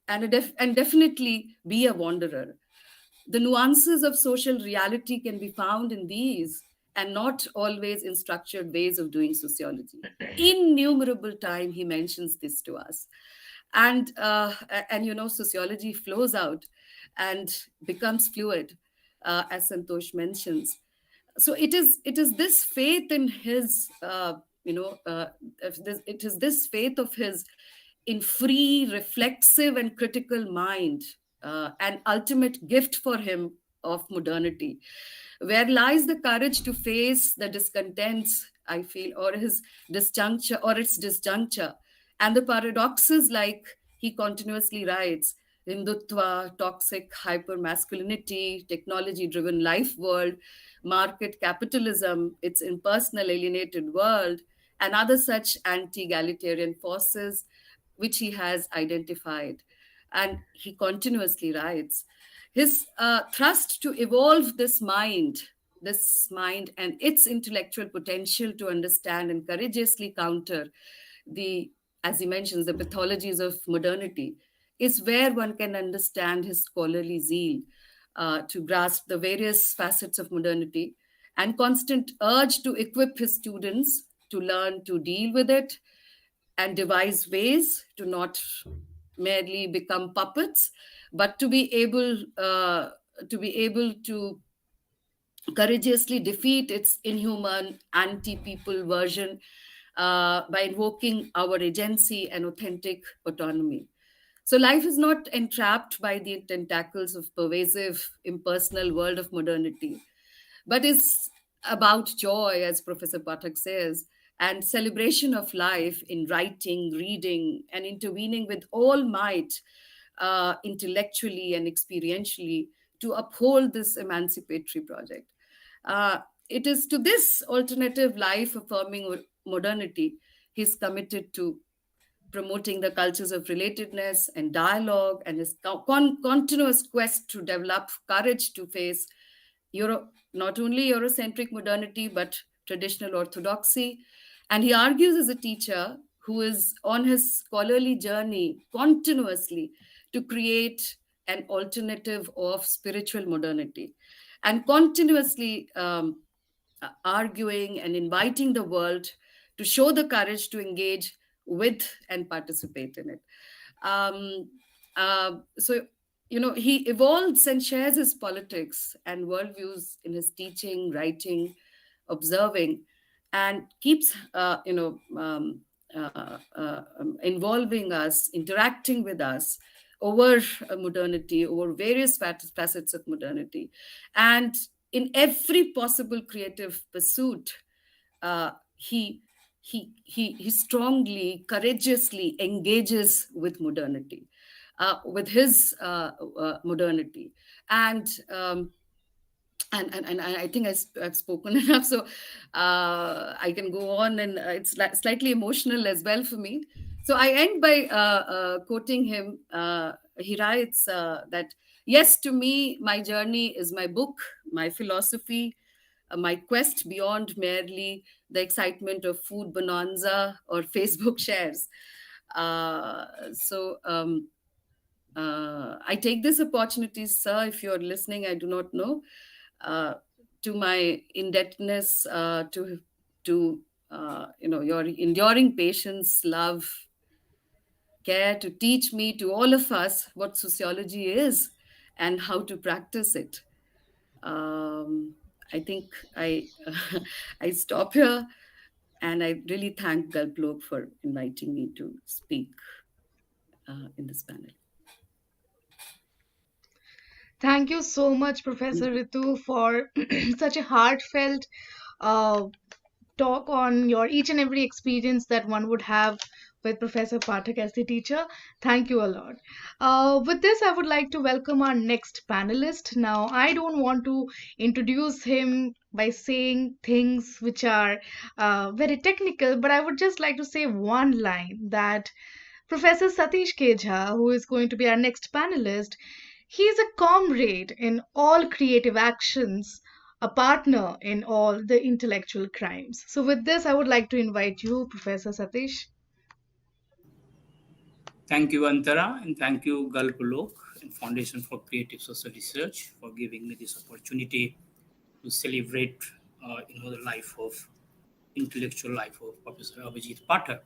and, and definitely be a wanderer. The nuances of social reality can be found in these and not always in structured ways of doing sociology. Innumerable time he mentions this to us. And you know, sociology flows out and becomes fluid, as Santosh mentions. So it is this faith in his it is this faith of his in free, reflexive, and critical mind, an ultimate gift for him of modernity, where lies the courage to face the discontents, I feel, or his disjuncture or its disjuncture, and the paradoxes, like he continuously writes, Hindutva, toxic hypermasculinity, technology driven life world, market capitalism, its impersonal alienated world, and other such anti egalitarian forces which he has identified. And he continuously writes. His thrust to evolve this mind and its intellectual potential to understand and courageously counter the, as he mentions, the pathologies of modernity, is where one can understand his scholarly zeal to grasp the various facets of modernity and constant urge to equip his students to learn to deal with it and devise ways to not merely become puppets, but to be able to courageously defeat its inhuman anti-people version by invoking our agency and authentic autonomy. So life is not entrapped by the tentacles of pervasive impersonal world of modernity, but is about joy, as Professor Pathak says, and celebration of life in writing, reading, and intervening with all might, intellectually and experientially, to uphold this emancipatory project. It is to this alternative life affirming modernity he's committed to promoting the cultures of relatedness and dialogue, and his continuous quest to develop courage to face not only Eurocentric modernity, but traditional orthodoxy. And he argues as a teacher who is on his scholarly journey continuously to create an alternative of spiritual modernity, and continuously arguing and inviting the world to show the courage to engage with and participate in it. Um, so, you know, he evolves and shares his politics and worldviews in his teaching, writing, observing, and keeps, involving us, interacting with us over modernity, over various facets of modernity. And in every possible creative pursuit, he strongly, courageously engages with modernity, with his modernity, and I think I've spoken enough, so I can go on, and it's slightly emotional as well for me. So I end by quoting him. He writes that, yes, to me, my journey is my book, my philosophy, my quest beyond merely the excitement of food bonanza or Facebook shares. I take this opportunity, sir, if you're listening, I do not know, to my indebtedness to your enduring patience, love, care, to teach me, to all of us, what sociology is and how to practice it. I think I stop here, and I really thank Galp Lok for inviting me to speak in this panel. Thank you so much, Professor Ritu, for such a heartfelt talk on your each and every experience that one would have with Professor Pathak as the teacher. Thank you a lot. With this, I would like to welcome our next panelist. Now, I don't want to introduce him by saying things which are very technical, but I would just like to say one line that Professor Satish K. Jha, who is going to be our next panelist, He is a comrade in all creative actions, a partner in all the intellectual crimes. So, with this, I would like to invite you, Professor Satish. Thank you, Antara, and thank you, Galp Lok and Foundation for Creative Social Research for giving me this opportunity to celebrate, the life of intellectual life of Professor Avijit Pathak.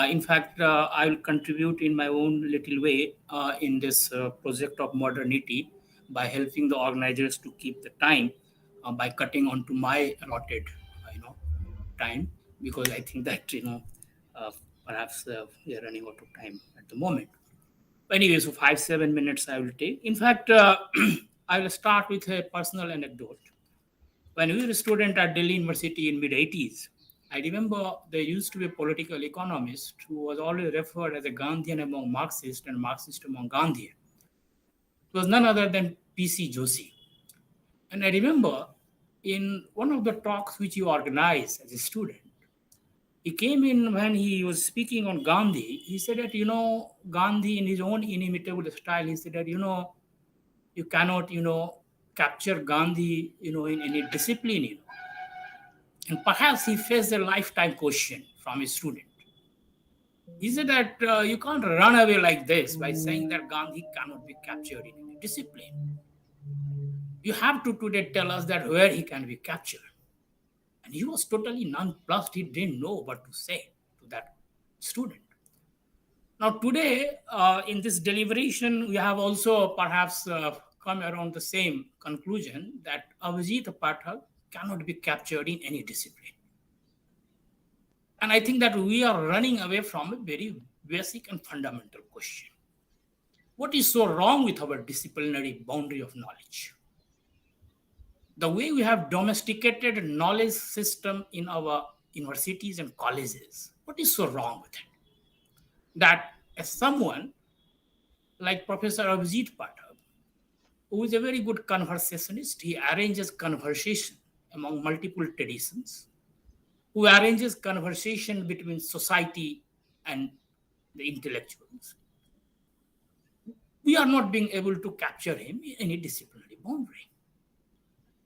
In fact, I will contribute in my own little way in this project of modernity by helping the organizers to keep the time by cutting onto my allotted, time, because I think that uh, perhaps we are running out of time at the moment. Anyway, so 5 7 minutes I will take. In fact, I will start with a personal anecdote. When we were a student at Delhi University in mid 80s, I remember there used to be a political economist who was always referred as a Gandhian among Marxists and Marxist among Gandhian. It was none other than P.C. Joshi. And I remember in one of the talks which he organized as a student, he came in when he was speaking on Gandhi. He said that, Gandhi in his own inimitable style, he said that, you cannot, capture Gandhi, in any discipline. And perhaps he faced a lifetime question from a student. He said that you can't run away like this by saying that Gandhi cannot be captured in any discipline. You have to today tell us that where he can be captured. And he was totally nonplussed. He didn't know what to say to that student. Now, today, in this deliberation, we have also perhaps come around the same conclusion that Avijit Pathak cannot be captured in any discipline. And I think that we are running away from a very basic and fundamental question. What is so wrong with our disciplinary boundary of knowledge? The way we have domesticated knowledge system in our universities and colleges, what is so wrong with it? That as someone like Professor Avijit Pathak, who is a very good conversationist, he arranges conversation among multiple traditions, who arranges conversation between society and the intellectuals. We are not being able to capture him in any disciplinary boundary.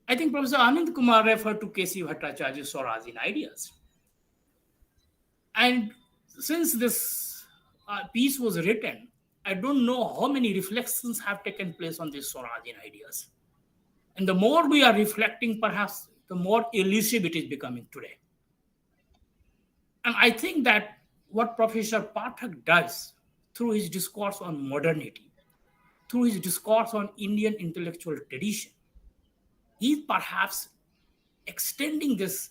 I think Professor Anand Kumar referred to K.C. Bhattacharya's Swarajin ideas. And since this piece was written, I don't know how many reflections have taken place on these Swarajin ideas. And the more we are reflecting, perhaps the more elusive it is becoming today. And I think that what Professor Pathak does through his discourse on modernity, through his discourse on Indian intellectual tradition, he is perhaps extending this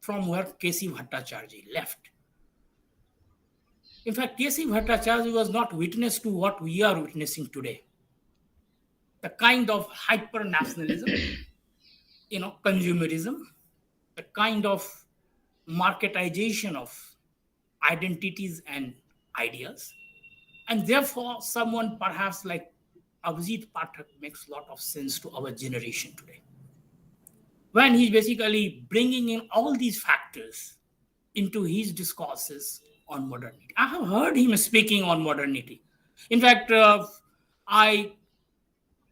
from where K.C. Bhattacharya left. In fact, K.C. Bhattacharya was not witness to what we are witnessing today. The kind of hyper-nationalism, consumerism, the kind of marketization of identities and ideas. And therefore, someone perhaps like Avijit Pathak makes a lot of sense to our generation today. When he's basically bringing in all these factors into his discourses on modernity. I have heard him speaking on modernity. In fact, I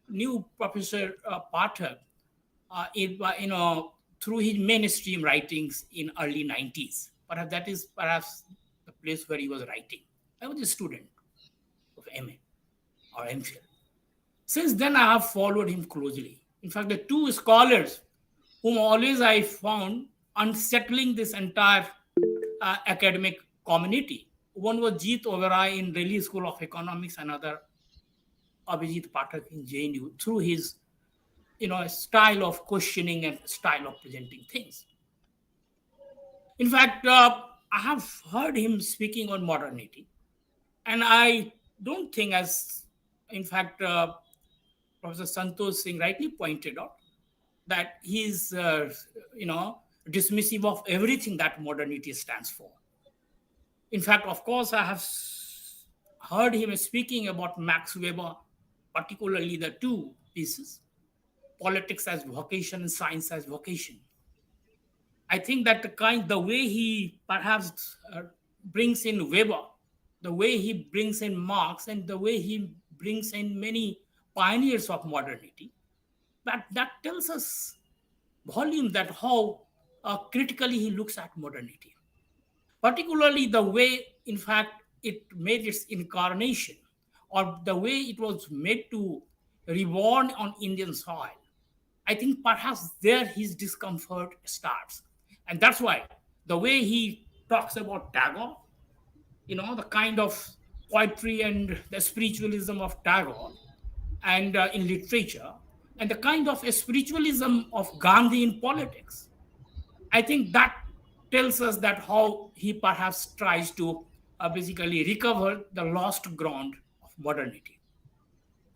knew Professor Pathak through his mainstream writings in early 90s. Perhaps that is perhaps the place where he was writing. I was a student of MA or MPhil. Since then, I have followed him closely. In fact, the two scholars whom always I found unsettling this entire academic community. One was Jeet Oberoi in Delhi School of Economics, another Avijit Pathak in JNU, through his style of questioning and style of presenting things. In fact, I have heard him speaking on modernity, and I don't think, as in fact Professor Santosh Singh rightly pointed out, that he's dismissive of everything that modernity stands for. In fact, of course, I have heard him speaking about Max Weber, particularly the two pieces, politics as vocation and science as vocation. I think that the way he perhaps brings in Weber, the way he brings in Marx, and the way he brings in many pioneers of modernity. But that tells us volume that how critically he looks at modernity, particularly the way, in fact, it made its incarnation, or the way it was made to reborn on Indian soil. I think perhaps there his discomfort starts. And that's why the way he talks about Tagore, the kind of poetry and the spiritualism of Tagore, and in literature, and the kind of spiritualism of Gandhi in politics. I think that tells us that how he perhaps tries to basically recover the lost ground of modernity.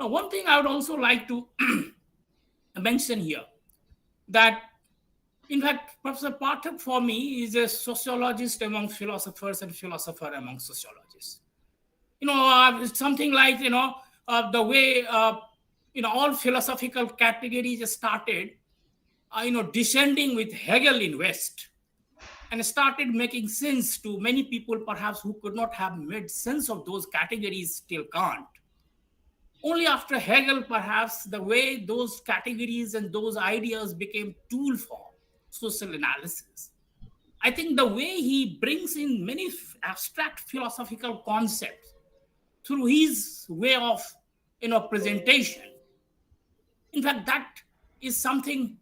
Now, one thing I would also like to mention here, that in fact, Professor Pathak for me is a sociologist among philosophers and philosopher among sociologists. It's something like, the way, all philosophical categories started, descending with Hegel in West, and started making sense to many people perhaps who could not have made sense of those categories till Kant. Only after Hegel, perhaps, the way those categories and those ideas became tool for social analysis. I think the way he brings in many abstract philosophical concepts through his way of presentation. In fact, that is something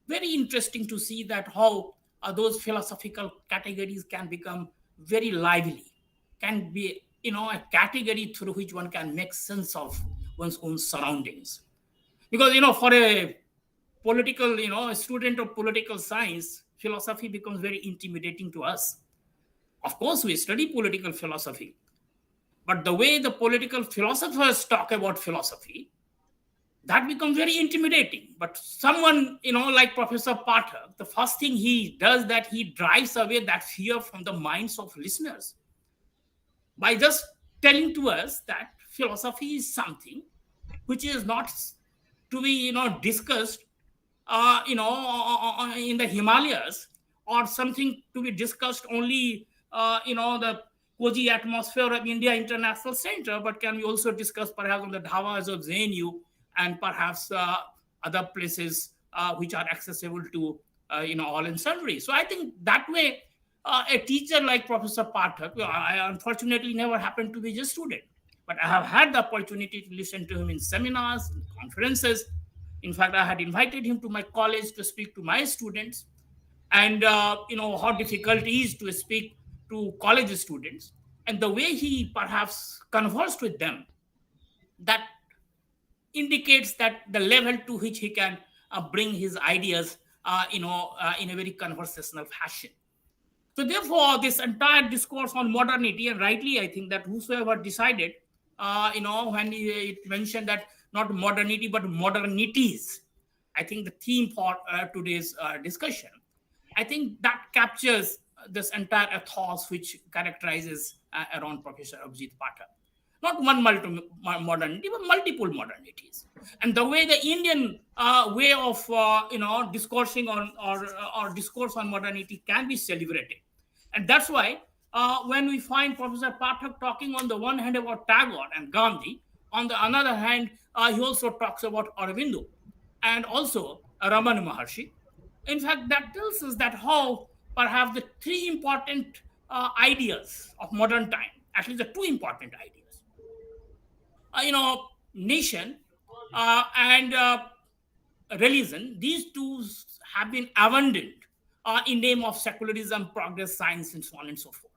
very interesting to see, that how those philosophical categories can become very lively, can be a category through which one can make sense of one's own surroundings. Because for a political, a student of political science, philosophy becomes very intimidating to us. Of course, we study political philosophy, but the way the political philosophers talk about philosophy, that becomes very intimidating. But someone, like Professor Pathak, the first thing he does, that he drives away that fear from the minds of listeners by just telling to us that philosophy is something which is not to be, discussed, in the Himalayas, or something to be discussed only, the cozy atmosphere of India International Center, but can we also discuss perhaps on the dhavas of ZNU, and perhaps other places which are accessible to all and sundry. So I think that way, a teacher like Professor Pathak, I unfortunately never happened to be a student, but I have had the opportunity to listen to him in seminars, in conferences. In fact, I had invited him to my college to speak to my students, and how difficult it is to speak to college students, and the way he perhaps conversed with them, that indicates that the level to which he can bring his ideas, in a very conversational fashion. So therefore, this entire discourse on modernity, and rightly, I think that whosoever decided, when it mentioned that not modernity but modernities, I think the theme for today's discussion, I think that captures this entire ethos which characterizes around Professor Avijit Pathak. Not one modernity, but multiple modernities. And the way the Indian way of discoursing on, or discourse on modernity can be celebrated. And that's why when we find Professor Pathak talking on the one hand about Tagore and Gandhi, on the other hand, he also talks about Aurobindo and also Ramana Maharshi. In fact, that tells us that how perhaps the three important ideas of modern time, at least the two important ideas, nation and religion, these two have been abandoned in name of secularism, progress, science, and so on and so forth.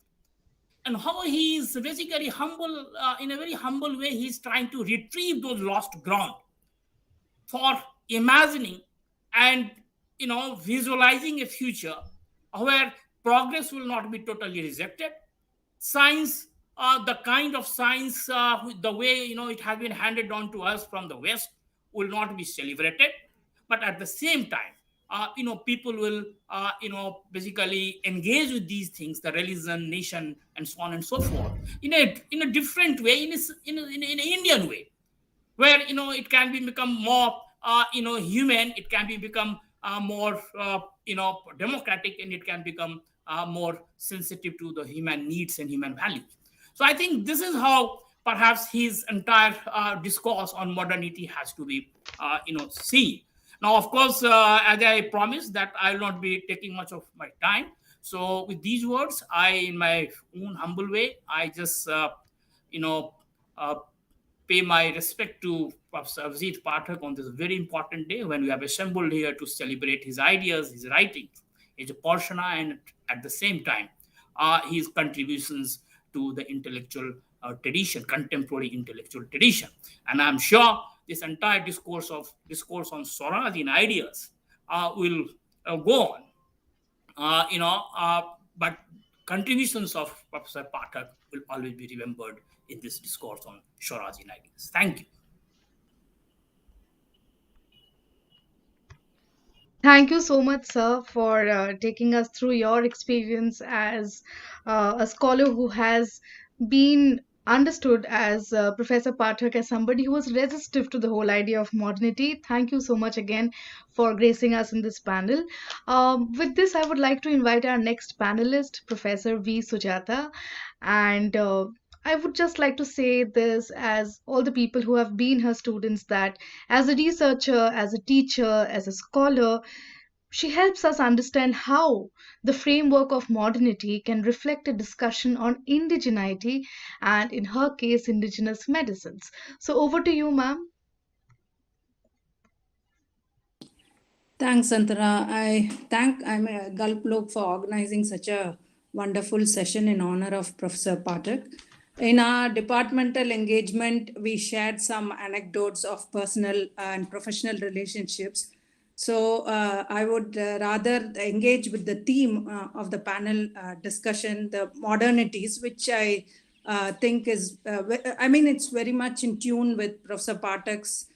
And how he is basically humble, in a very humble way, he's trying to retrieve those lost ground for imagining and visualizing a future where progress will not be totally rejected, science, the kind of science, the way it has been handed down to us from the West, will not be celebrated, but at the same time, people will basically engage with these things, the religion, nation, and so on and so forth, in a different way, in an Indian way, where it can be become more human, it can be become more democratic, and it can become more sensitive to the human needs and human values. So I think this is how perhaps his entire discourse on modernity has to be seen. Now, of course, as I promised that I will not be taking much of my time. So with these words, I, in my own humble way, I just you know uh, pay my respect to Professor Avijit Pathak on this very important day when we have assembled here to celebrate his ideas, his writings, his Porshana, and at the same time, his contributions to the intellectual tradition, contemporary intellectual tradition. And I'm sure this entire discourse on Swaraj in ideas will go on. But contributions of Professor Pathak will always be remembered in this discourse on Swaraj in ideas. Thank you. Thank you so much, sir, for taking us through your experience as a scholar who has been understood as Professor Pathak as somebody who was resistive to the whole idea of modernity. Thank you so much again for gracing us in this panel. With this, I would like to invite our next panelist, Professor V Sujata. And I would just like to say this as all the people who have been her students that as a researcher, as a teacher, as a scholar, she helps us understand how the framework of modernity can reflect a discussion on indigeneity and, in her case, indigenous medicines. So, over to you, ma'am. Thanks, Santara. I thank Galp Lok for organizing such a wonderful session in honor of Professor Pathak. In our departmental engagement, we shared some anecdotes of personal and professional relationships. So I would rather engage with the theme of the panel discussion, the modernities, which I think is, it's very much in tune with Professor Pathak's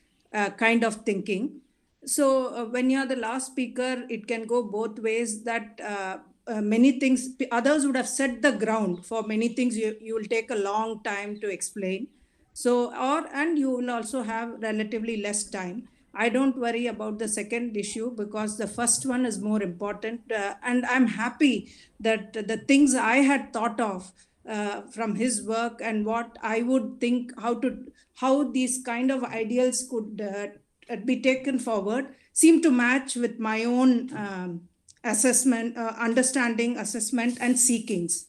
kind of thinking. So when you're the last speaker, it can go both ways that many things, others would have set the ground for many things you will take a long time to explain. So, and you will also have relatively less time. I don't worry about the second issue because the first one is more important. And I'm happy that the things I had thought of from his work and what I would think how these kind of ideals could be taken forward seem to match with my own assessment, understanding, assessment, and seekings.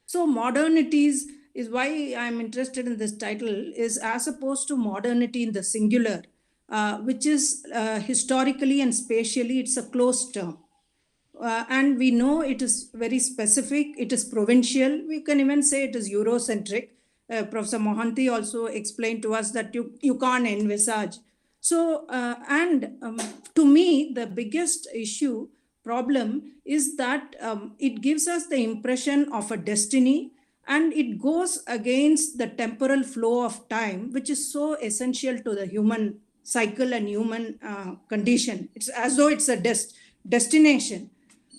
So modernities is why I'm interested in this title, is as opposed to modernity in the singular, which is historically and spatially, it's a closed term. And we know it is very specific, it is provincial, we can even say it is Eurocentric. Professor Mohanty also explained to us that you can't envisage. So, to me, the biggest problem is that it gives us the impression of a destiny, and it goes against the temporal flow of time, which is so essential to the human cycle and human condition. It's as though it's a destination.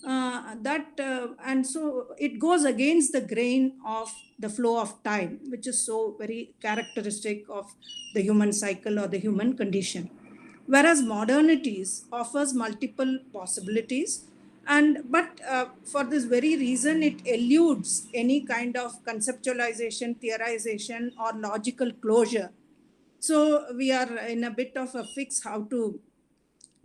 And so it goes against the grain of the flow of time, which is so very characteristic of the human cycle or the human condition. Whereas modernities offers multiple possibilities, but for this very reason, it eludes any kind of conceptualization, theorization, or logical closure. So we are in a bit of a fix how to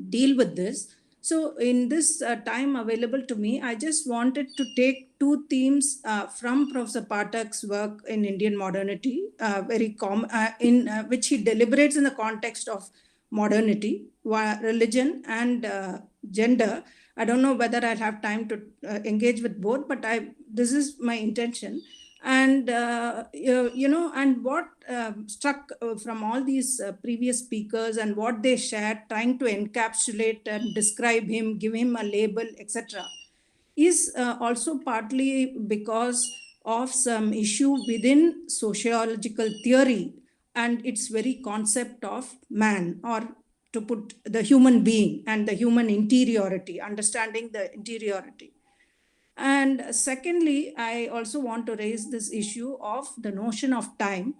deal with this. So in this time available to me, I just wanted to take two themes from Professor Pathak's work in Indian modernity, in which he deliberates in the context of modernity, religion, and gender. I don't know whether I'll have time to engage with both, but this is my intention. And and what struck from all these previous speakers and what they shared, trying to encapsulate and describe him, give him a label, etc., is also partly because of some issue within sociological theory and its very concept of man, or to put the human being and the human interiority, understanding the interiority. And secondly, I also want to raise this issue of the notion of time,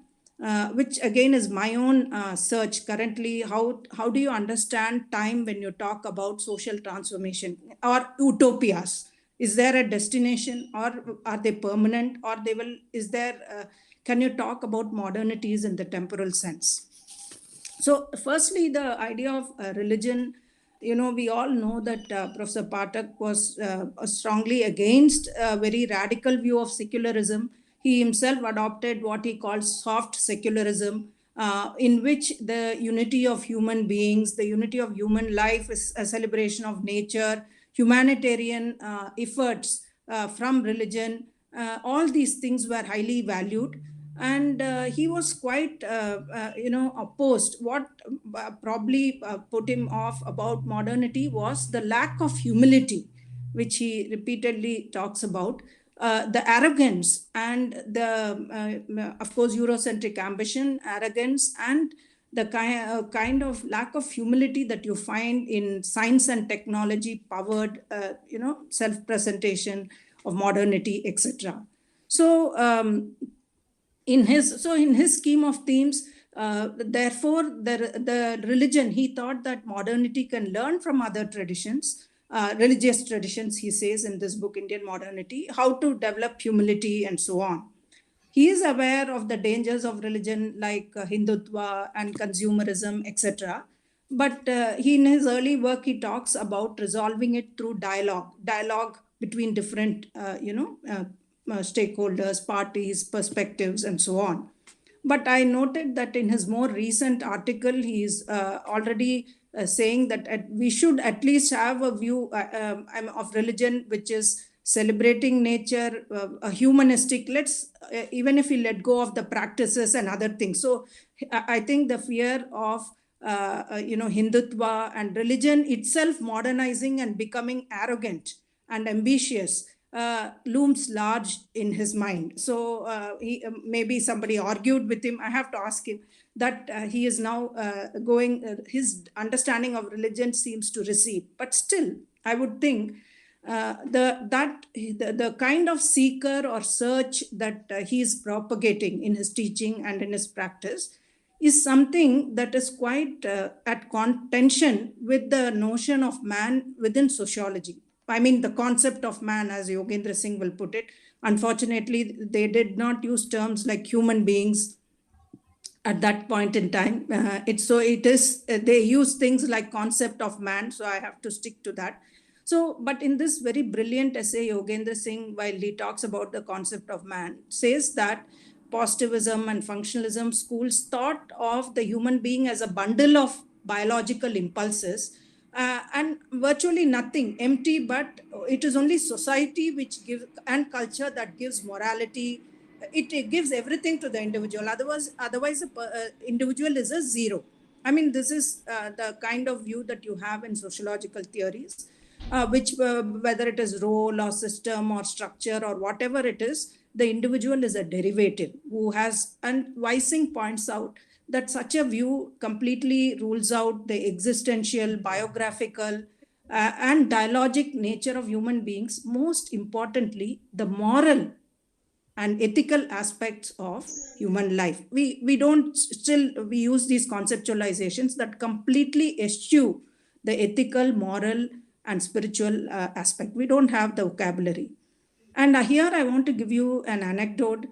which again is my own search currently. How do you understand time when you talk about social transformation or utopias? Is there a destination, or are they permanent, or is there can you talk about modernities in the temporal sense? So, firstly, the idea of religion, we all know that Professor Pathak was strongly against a very radical view of secularism. He himself adopted what he calls soft secularism, in which the unity of human beings, the unity of human life is a celebration of nature, humanitarian efforts from religion. All these things were highly valued, and he was quite opposed. What probably put him off about modernity was the lack of humility, which he repeatedly talks about, the arrogance and the of course Eurocentric ambition, arrogance, and the kind of lack of humility that you find in science and technology powered self presentation of modernity, etc. So in his scheme of themes, therefore the religion, he thought that modernity can learn from other traditions, religious traditions, he says in this book Indian Modernity, how to develop humility and so on. He is aware of the dangers of religion like Hindutva and consumerism, etc. But he, in his early work, he talks about resolving it through dialogue between different, stakeholders, parties, perspectives, and so on. But I noted that in his more recent article, he is already saying that we should at least have a view of religion which is celebrating nature, a humanistic, even if we let go of the practices and other things. So I think the fear of Hindutva and religion itself modernizing and becoming arrogant and ambitious looms large in his mind. So maybe somebody argued with him. I have to ask him that he is now his understanding of religion seems to recede. But still, I would think the kind of seeker or search that he is propagating in his teaching and in his practice is something that is quite at contention with the notion of man within sociology. I mean, the concept of man, as Yogendra Singh will put it. Unfortunately, they did not use terms like human beings at that point in time. They use things like concept of man, so I have to stick to that. So, but in this very brilliant essay, Yogendra Singh, while he talks about the concept of man, says that positivism and functionalism schools thought of the human being as a bundle of biological impulses, and virtually nothing, empty, but it is only society which gives, and culture, that gives morality. It gives everything to the individual. Otherwise, the individual is a zero. I mean, this is the kind of view that you have in sociological theories, which whether it is role or system or structure or whatever it is, the individual is a derivative who has, and Weissing points out that such a view completely rules out the existential, biographical, and dialogic nature of human beings. Most importantly, the moral and ethical aspects of human life. We use these conceptualizations that completely eschew the ethical, moral, and spiritual aspect. We don't have the vocabulary. And here I want to give you an anecdote,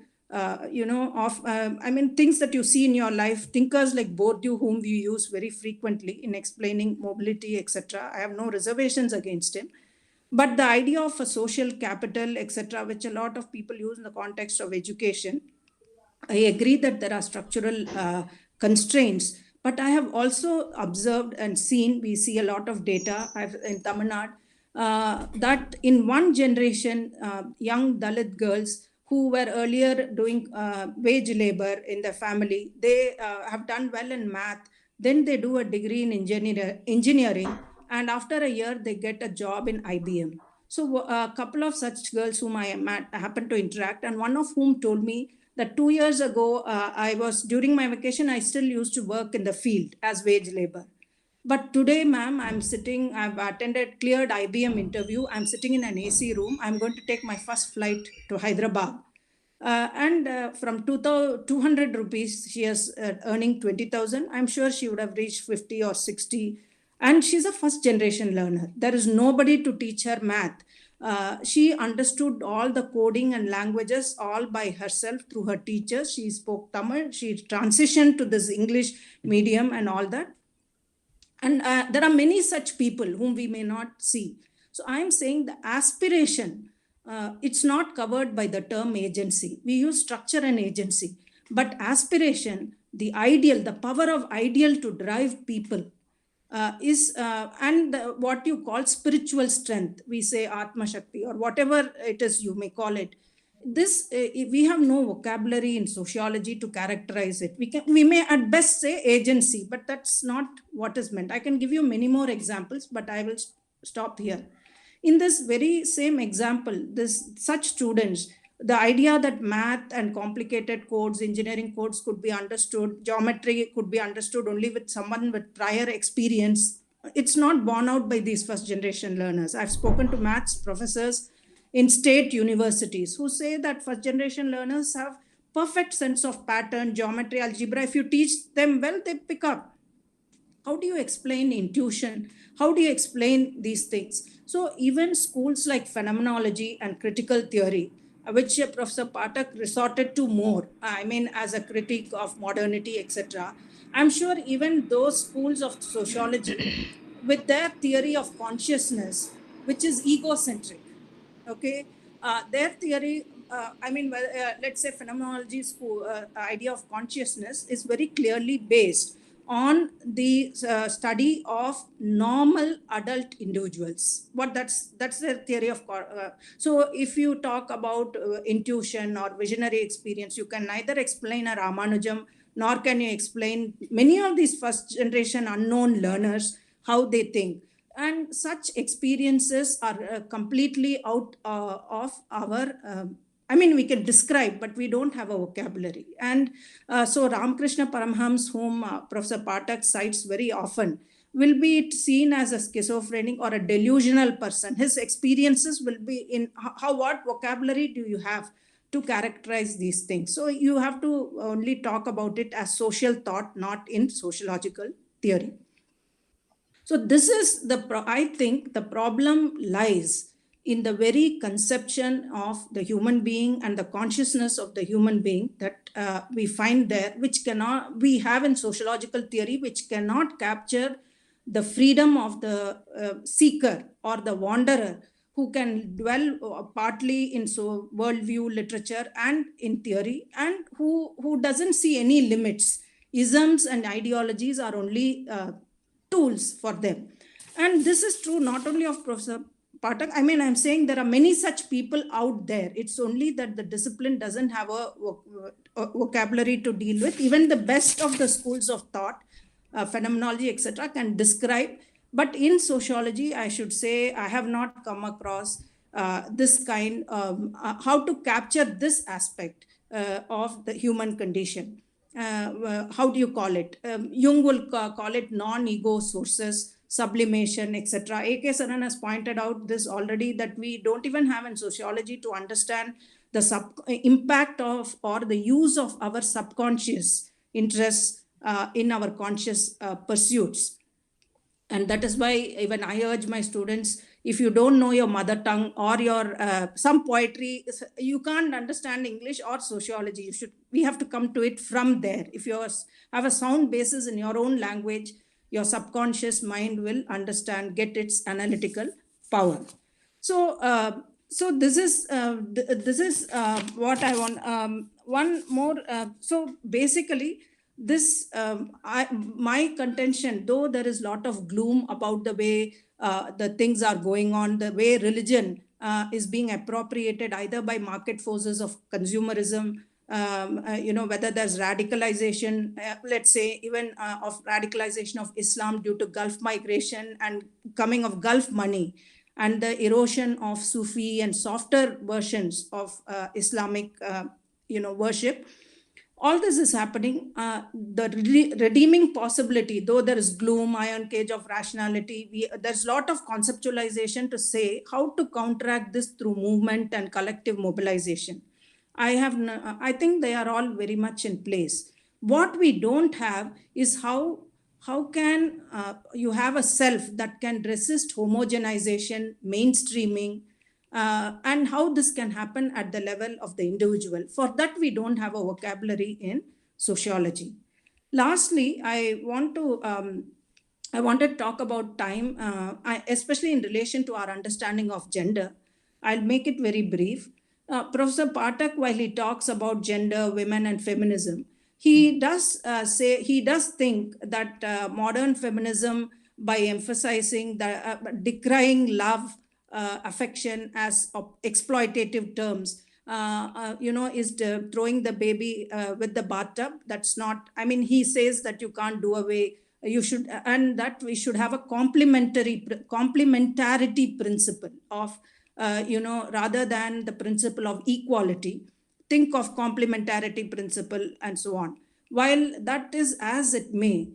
things that you see in your life, thinkers like Bourdieu, whom we use very frequently in explaining mobility, etc. I have no reservations against him. But the idea of a social capital, etc., which a lot of people use in the context of education, I agree that there are structural constraints, but I have also observed and seen, we see a lot of data in Tamil Nadu, that in one generation, young Dalit girls who were earlier doing wage labor in their family, they have done well in math, then they do a degree in engineering, and after a year, they get a job in IBM. So a couple of such girls whom I happened to interact, and one of whom told me that 2 years ago, during my vacation, I still used to work in the field as wage labor. But today, ma'am, I've cleared IBM interview. I'm sitting in an AC room. I'm going to take my first flight to Hyderabad. From 200 rupees, she is earning 20,000. I'm sure she would have reached 50 or 60. And she's a first generation learner. There is nobody to teach her math. She understood all the coding and languages all by herself through her teachers. She spoke Tamil. She transitioned to this English medium and all that. And there are many such people whom we may not see. So I'm saying the aspiration, it's not covered by the term agency. We use structure and agency. But aspiration, the ideal, the power of ideal to drive people what you call spiritual strength. We say Atma Shakti or whatever it is you may call it. This we have no vocabulary in sociology to characterize it. We may at best say agency, but that's not what is meant. I can give you many more examples, but I will stop here. In this very same example, such students, the idea that math and complicated codes, engineering codes could be understood, geometry could be understood only with someone with prior experience, it's not borne out by these first generation learners. I've spoken to maths professors in state universities who say that first generation learners have perfect sense of pattern, geometry, algebra. If you teach them well, they pick up. How do you explain intuition? How do you explain these things? So even schools like phenomenology and critical theory, which Professor Pathak resorted to more, I mean, as a critique of modernity, etc. I'm sure even those schools of sociology, with their theory of consciousness, which is egocentric, okay, their theory, let's say phenomenology school idea of consciousness is very clearly based on the study of normal adult individuals. That's their theory of so if you talk about intuition or visionary experience, you can neither explain a Ramanujam nor can you explain many of these first generation unknown learners how they think. And such experiences are completely out of our we can describe, but we don't have a vocabulary. And so Ramakrishna Paramhams, whom Professor Pathak cites very often, will be seen as a schizophrenic or a delusional person. His experiences will be in what vocabulary do you have to characterize these things? So you have to only talk about it as social thought, not in sociological theory. So this is I think the problem lies in the very conception of the human being and the consciousness of the human being that we find there, which we have in sociological theory, which cannot capture the freedom of the seeker or the wanderer who can dwell partly in worldview, literature, and in theory, and who doesn't see any limits. Isms and ideologies are only tools for them. And this is true not only of Professor Pathak. I'm saying there are many such people out there. It's only that the discipline doesn't have a vocabulary to deal with. Even the best of the schools of thought, phenomenology, etc., can describe. But in sociology, I should say, I have not come across this kind of how to capture this aspect of the human condition. How do you call it? Jung will call it non-ego sources, sublimation, etc. A.K. Saran has pointed out this already, that we don't even have in sociology to understand the impact of or the use of our subconscious interests in our conscious pursuits. And that is why even I urge my students, if you don't know your mother tongue or your some poetry, you can't understand English or sociology. We have to come to it from there. If you have a sound basis in your own language, your subconscious mind will understand, get its analytical power. So this is what I want. One more. So basically, this my contention, though there is a lot of gloom about the way the things are going on, the way religion is being appropriated either by market forces of consumerism, whether there's radicalization, let's say even of radicalization of Islam due to Gulf migration and coming of Gulf money, and the erosion of Sufi and softer versions of Islamic worship. All this is happening. The redeeming possibility, though there is gloom, iron cage of rationality, there's a lot of conceptualization to say how to counteract this through movement and collective mobilization. I think they are all very much in place. What we don't have is how can you have a self that can resist homogenization, mainstreaming, and how this can happen at the level of the individual. For that, we don't have a vocabulary in sociology. Lastly, I want to talk about time, especially in relation to our understanding of gender. I'll make it very brief. Professor Pathak, while he talks about gender, women, and feminism, he does think that modern feminism, by emphasizing the decrying love, affection as exploitative terms, is throwing the baby with the bathtub. That's not. I mean, he says that you can't do away. You should, and that we should have a complementarity principle of, rather than the principle of equality. Think of complementarity principle and so on. While that is as it may,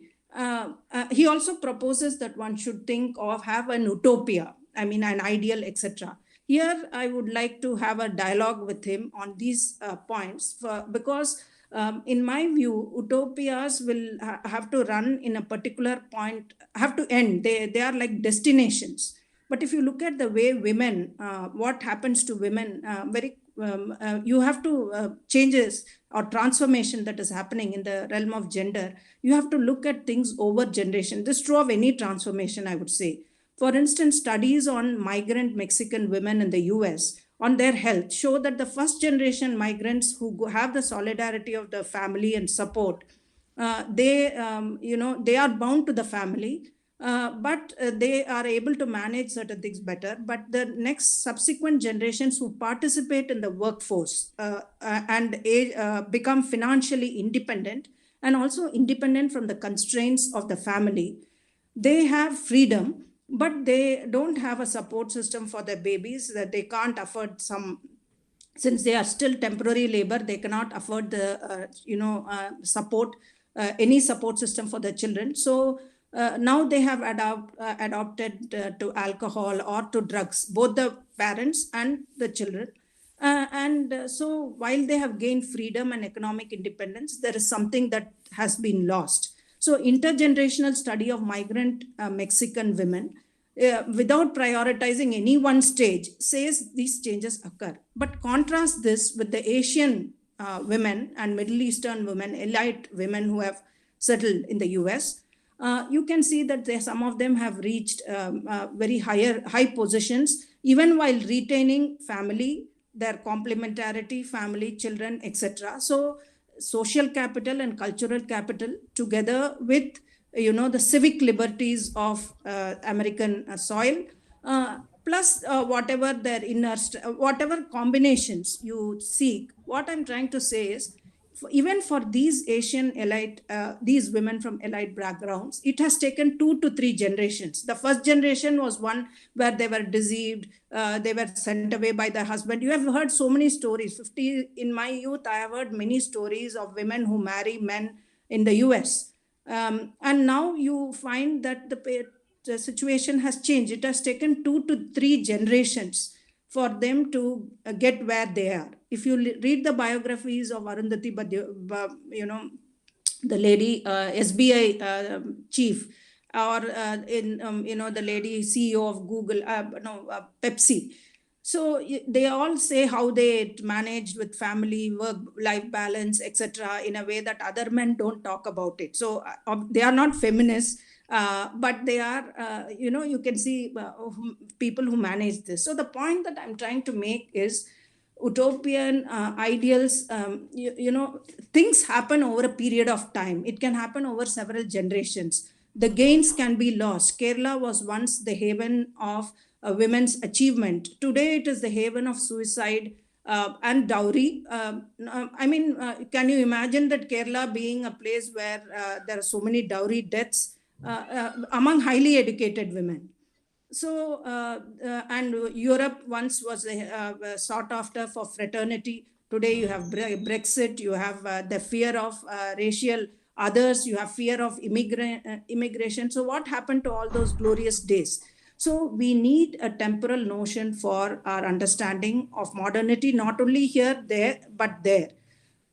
he also proposes that one should think of have an utopia. I mean, an ideal, etc. Here, I would like to have a dialogue with him on these points, because in my view, utopias will have to run in a particular point, have to end. They are like destinations. But if you look at the way women, what happens to women, you have to changes or transformation that is happening in the realm of gender. You have to look at things over generation. This is true of any transformation, I would say. For instance, studies on migrant Mexican women in the US on their health show that the first generation migrants who have the solidarity of the family and support, they are bound to the family, but they are able to manage certain things better. But the next subsequent generations who participate in the workforce and become financially independent and also independent from the constraints of the family, they have freedom, but they don't have a support system for their babies, that they can't afford some, since they are still temporary labor, they cannot afford the support, any support system for their children. So now they have adopted to alcohol or to drugs, both the parents and the children. So while they have gained freedom and economic independence, there is something that has been lost. So intergenerational study of migrant Mexican women, without prioritizing any one stage, says these changes occur. But contrast this with the Asian women and Middle Eastern women, elite women who have settled in the US. You can see that some of them have reached very high positions, even while retaining family, their complementarity, family, children, etc. So social capital and cultural capital, together with the civic liberties of American soil, plus whatever their whatever combinations you seek. What I'm trying to say is, even for these Asian elite, these women from elite backgrounds, it has taken 2 to 3 generations. The first generation was one where they were deceived, they were sent away by their husband. You have heard so many stories. In my youth, I have heard many stories of women who marry men in the US. And now you find that the situation has changed. It has taken 2 to 3 generations for them to get where they are. If you read the biographies of Arundhati, the lady SBI chief, or the lady CEO of Google, Pepsi. So they all say how they managed with family, work-life balance, etc., in a way that other men don't talk about it. So they are not feminists, but they are, you can see people who manage this. So the point that I'm trying to make is, utopian ideals, things happen over a period of time. It can happen over several generations. The gains can be lost. Kerala was once the haven of women's achievement. Today, it is the haven of suicide and dowry. Can you imagine that Kerala being a place where there are so many dowry deaths among highly educated women? So, and Europe once was sought after for fraternity. Today you have Brexit, you have the fear of racial others, you have fear of immigration. So what happened to all those glorious days? So we need a temporal notion for our understanding of modernity, not only here, there, but there.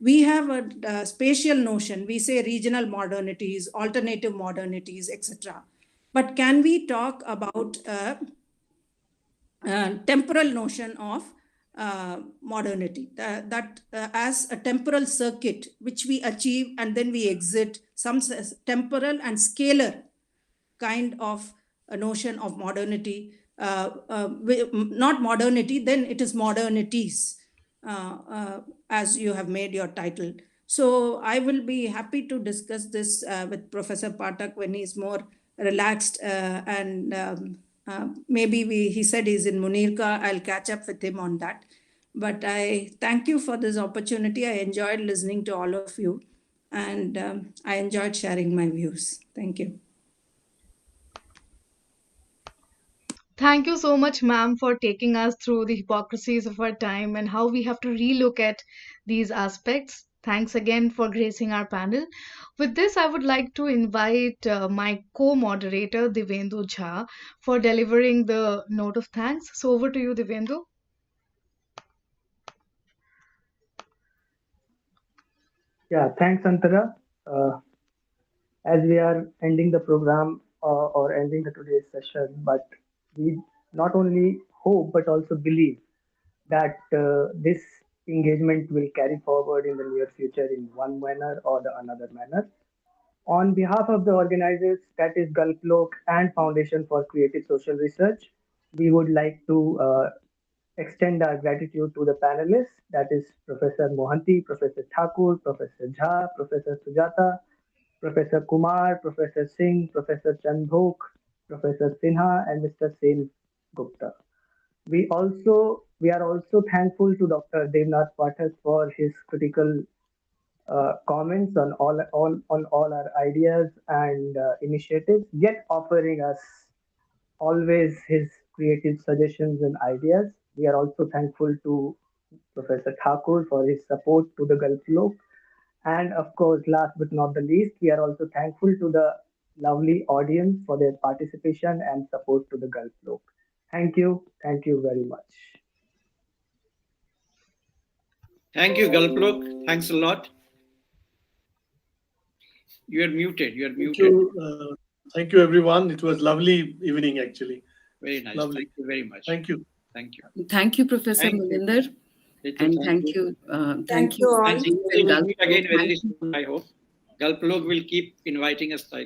We have a spatial notion. We say regional modernities, alternative modernities, etc. But can we talk about temporal notion of modernity, that as a temporal circuit which we achieve and then we exit, some temporal and scalar kind of a notion of modernity, not modernity, then it is modernities, as you have made your title. So I will be happy to discuss this with Professor Pathak when he's more relaxed, and maybe he said he's in Munirka. I'll catch up with him on that. But I thank you for this opportunity. I enjoyed listening to all of you, and I enjoyed sharing my views. Thank you. Thank you so much, ma'am, for taking us through the hypocrisies of our time and how we have to relook at these aspects. Thanks again for gracing our panel. With this, I would like to invite my co-moderator, Divendu Jha, for delivering the note of thanks. So over to you, Divendu. Yeah, thanks, Antara. As we are ending the program or ending the today's session, but we not only hope but also believe that this engagement will carry forward in the near future in one manner or the another manner. On behalf of the organizers, that is Galp Lok and Foundation for Creative Social Research, we would like to extend our gratitude to the panelists, that is Professor Mohanty, Professor Thakur, Professor Jha, Professor Sujata, Professor Kumar, Professor Singh, Professor Chandhok, Professor Sinha, and Mr. Sen Gupta. We are also thankful to Dr. Devnath Pathak for his critical comments on all our ideas and initiatives, yet offering us always his creative suggestions and ideas. We are also thankful to Professor Thakur for his support to the Galp Lok. And of course, last but not the least, we are also thankful to the lovely audience for their participation and support to the Galp Lok. Thank you. Thank you very much. Thank you, Galp Lok. Thanks a lot. You are muted. You are muted. Thank you, everyone. It was lovely evening, actually. Very nice. Lovely. Thank you very much. Thank you. Thank you. Thank you, Professor Maninder. And thank you. Thank you all. And we'll meet again very soon, I hope. Galp Lok will keep inviting us like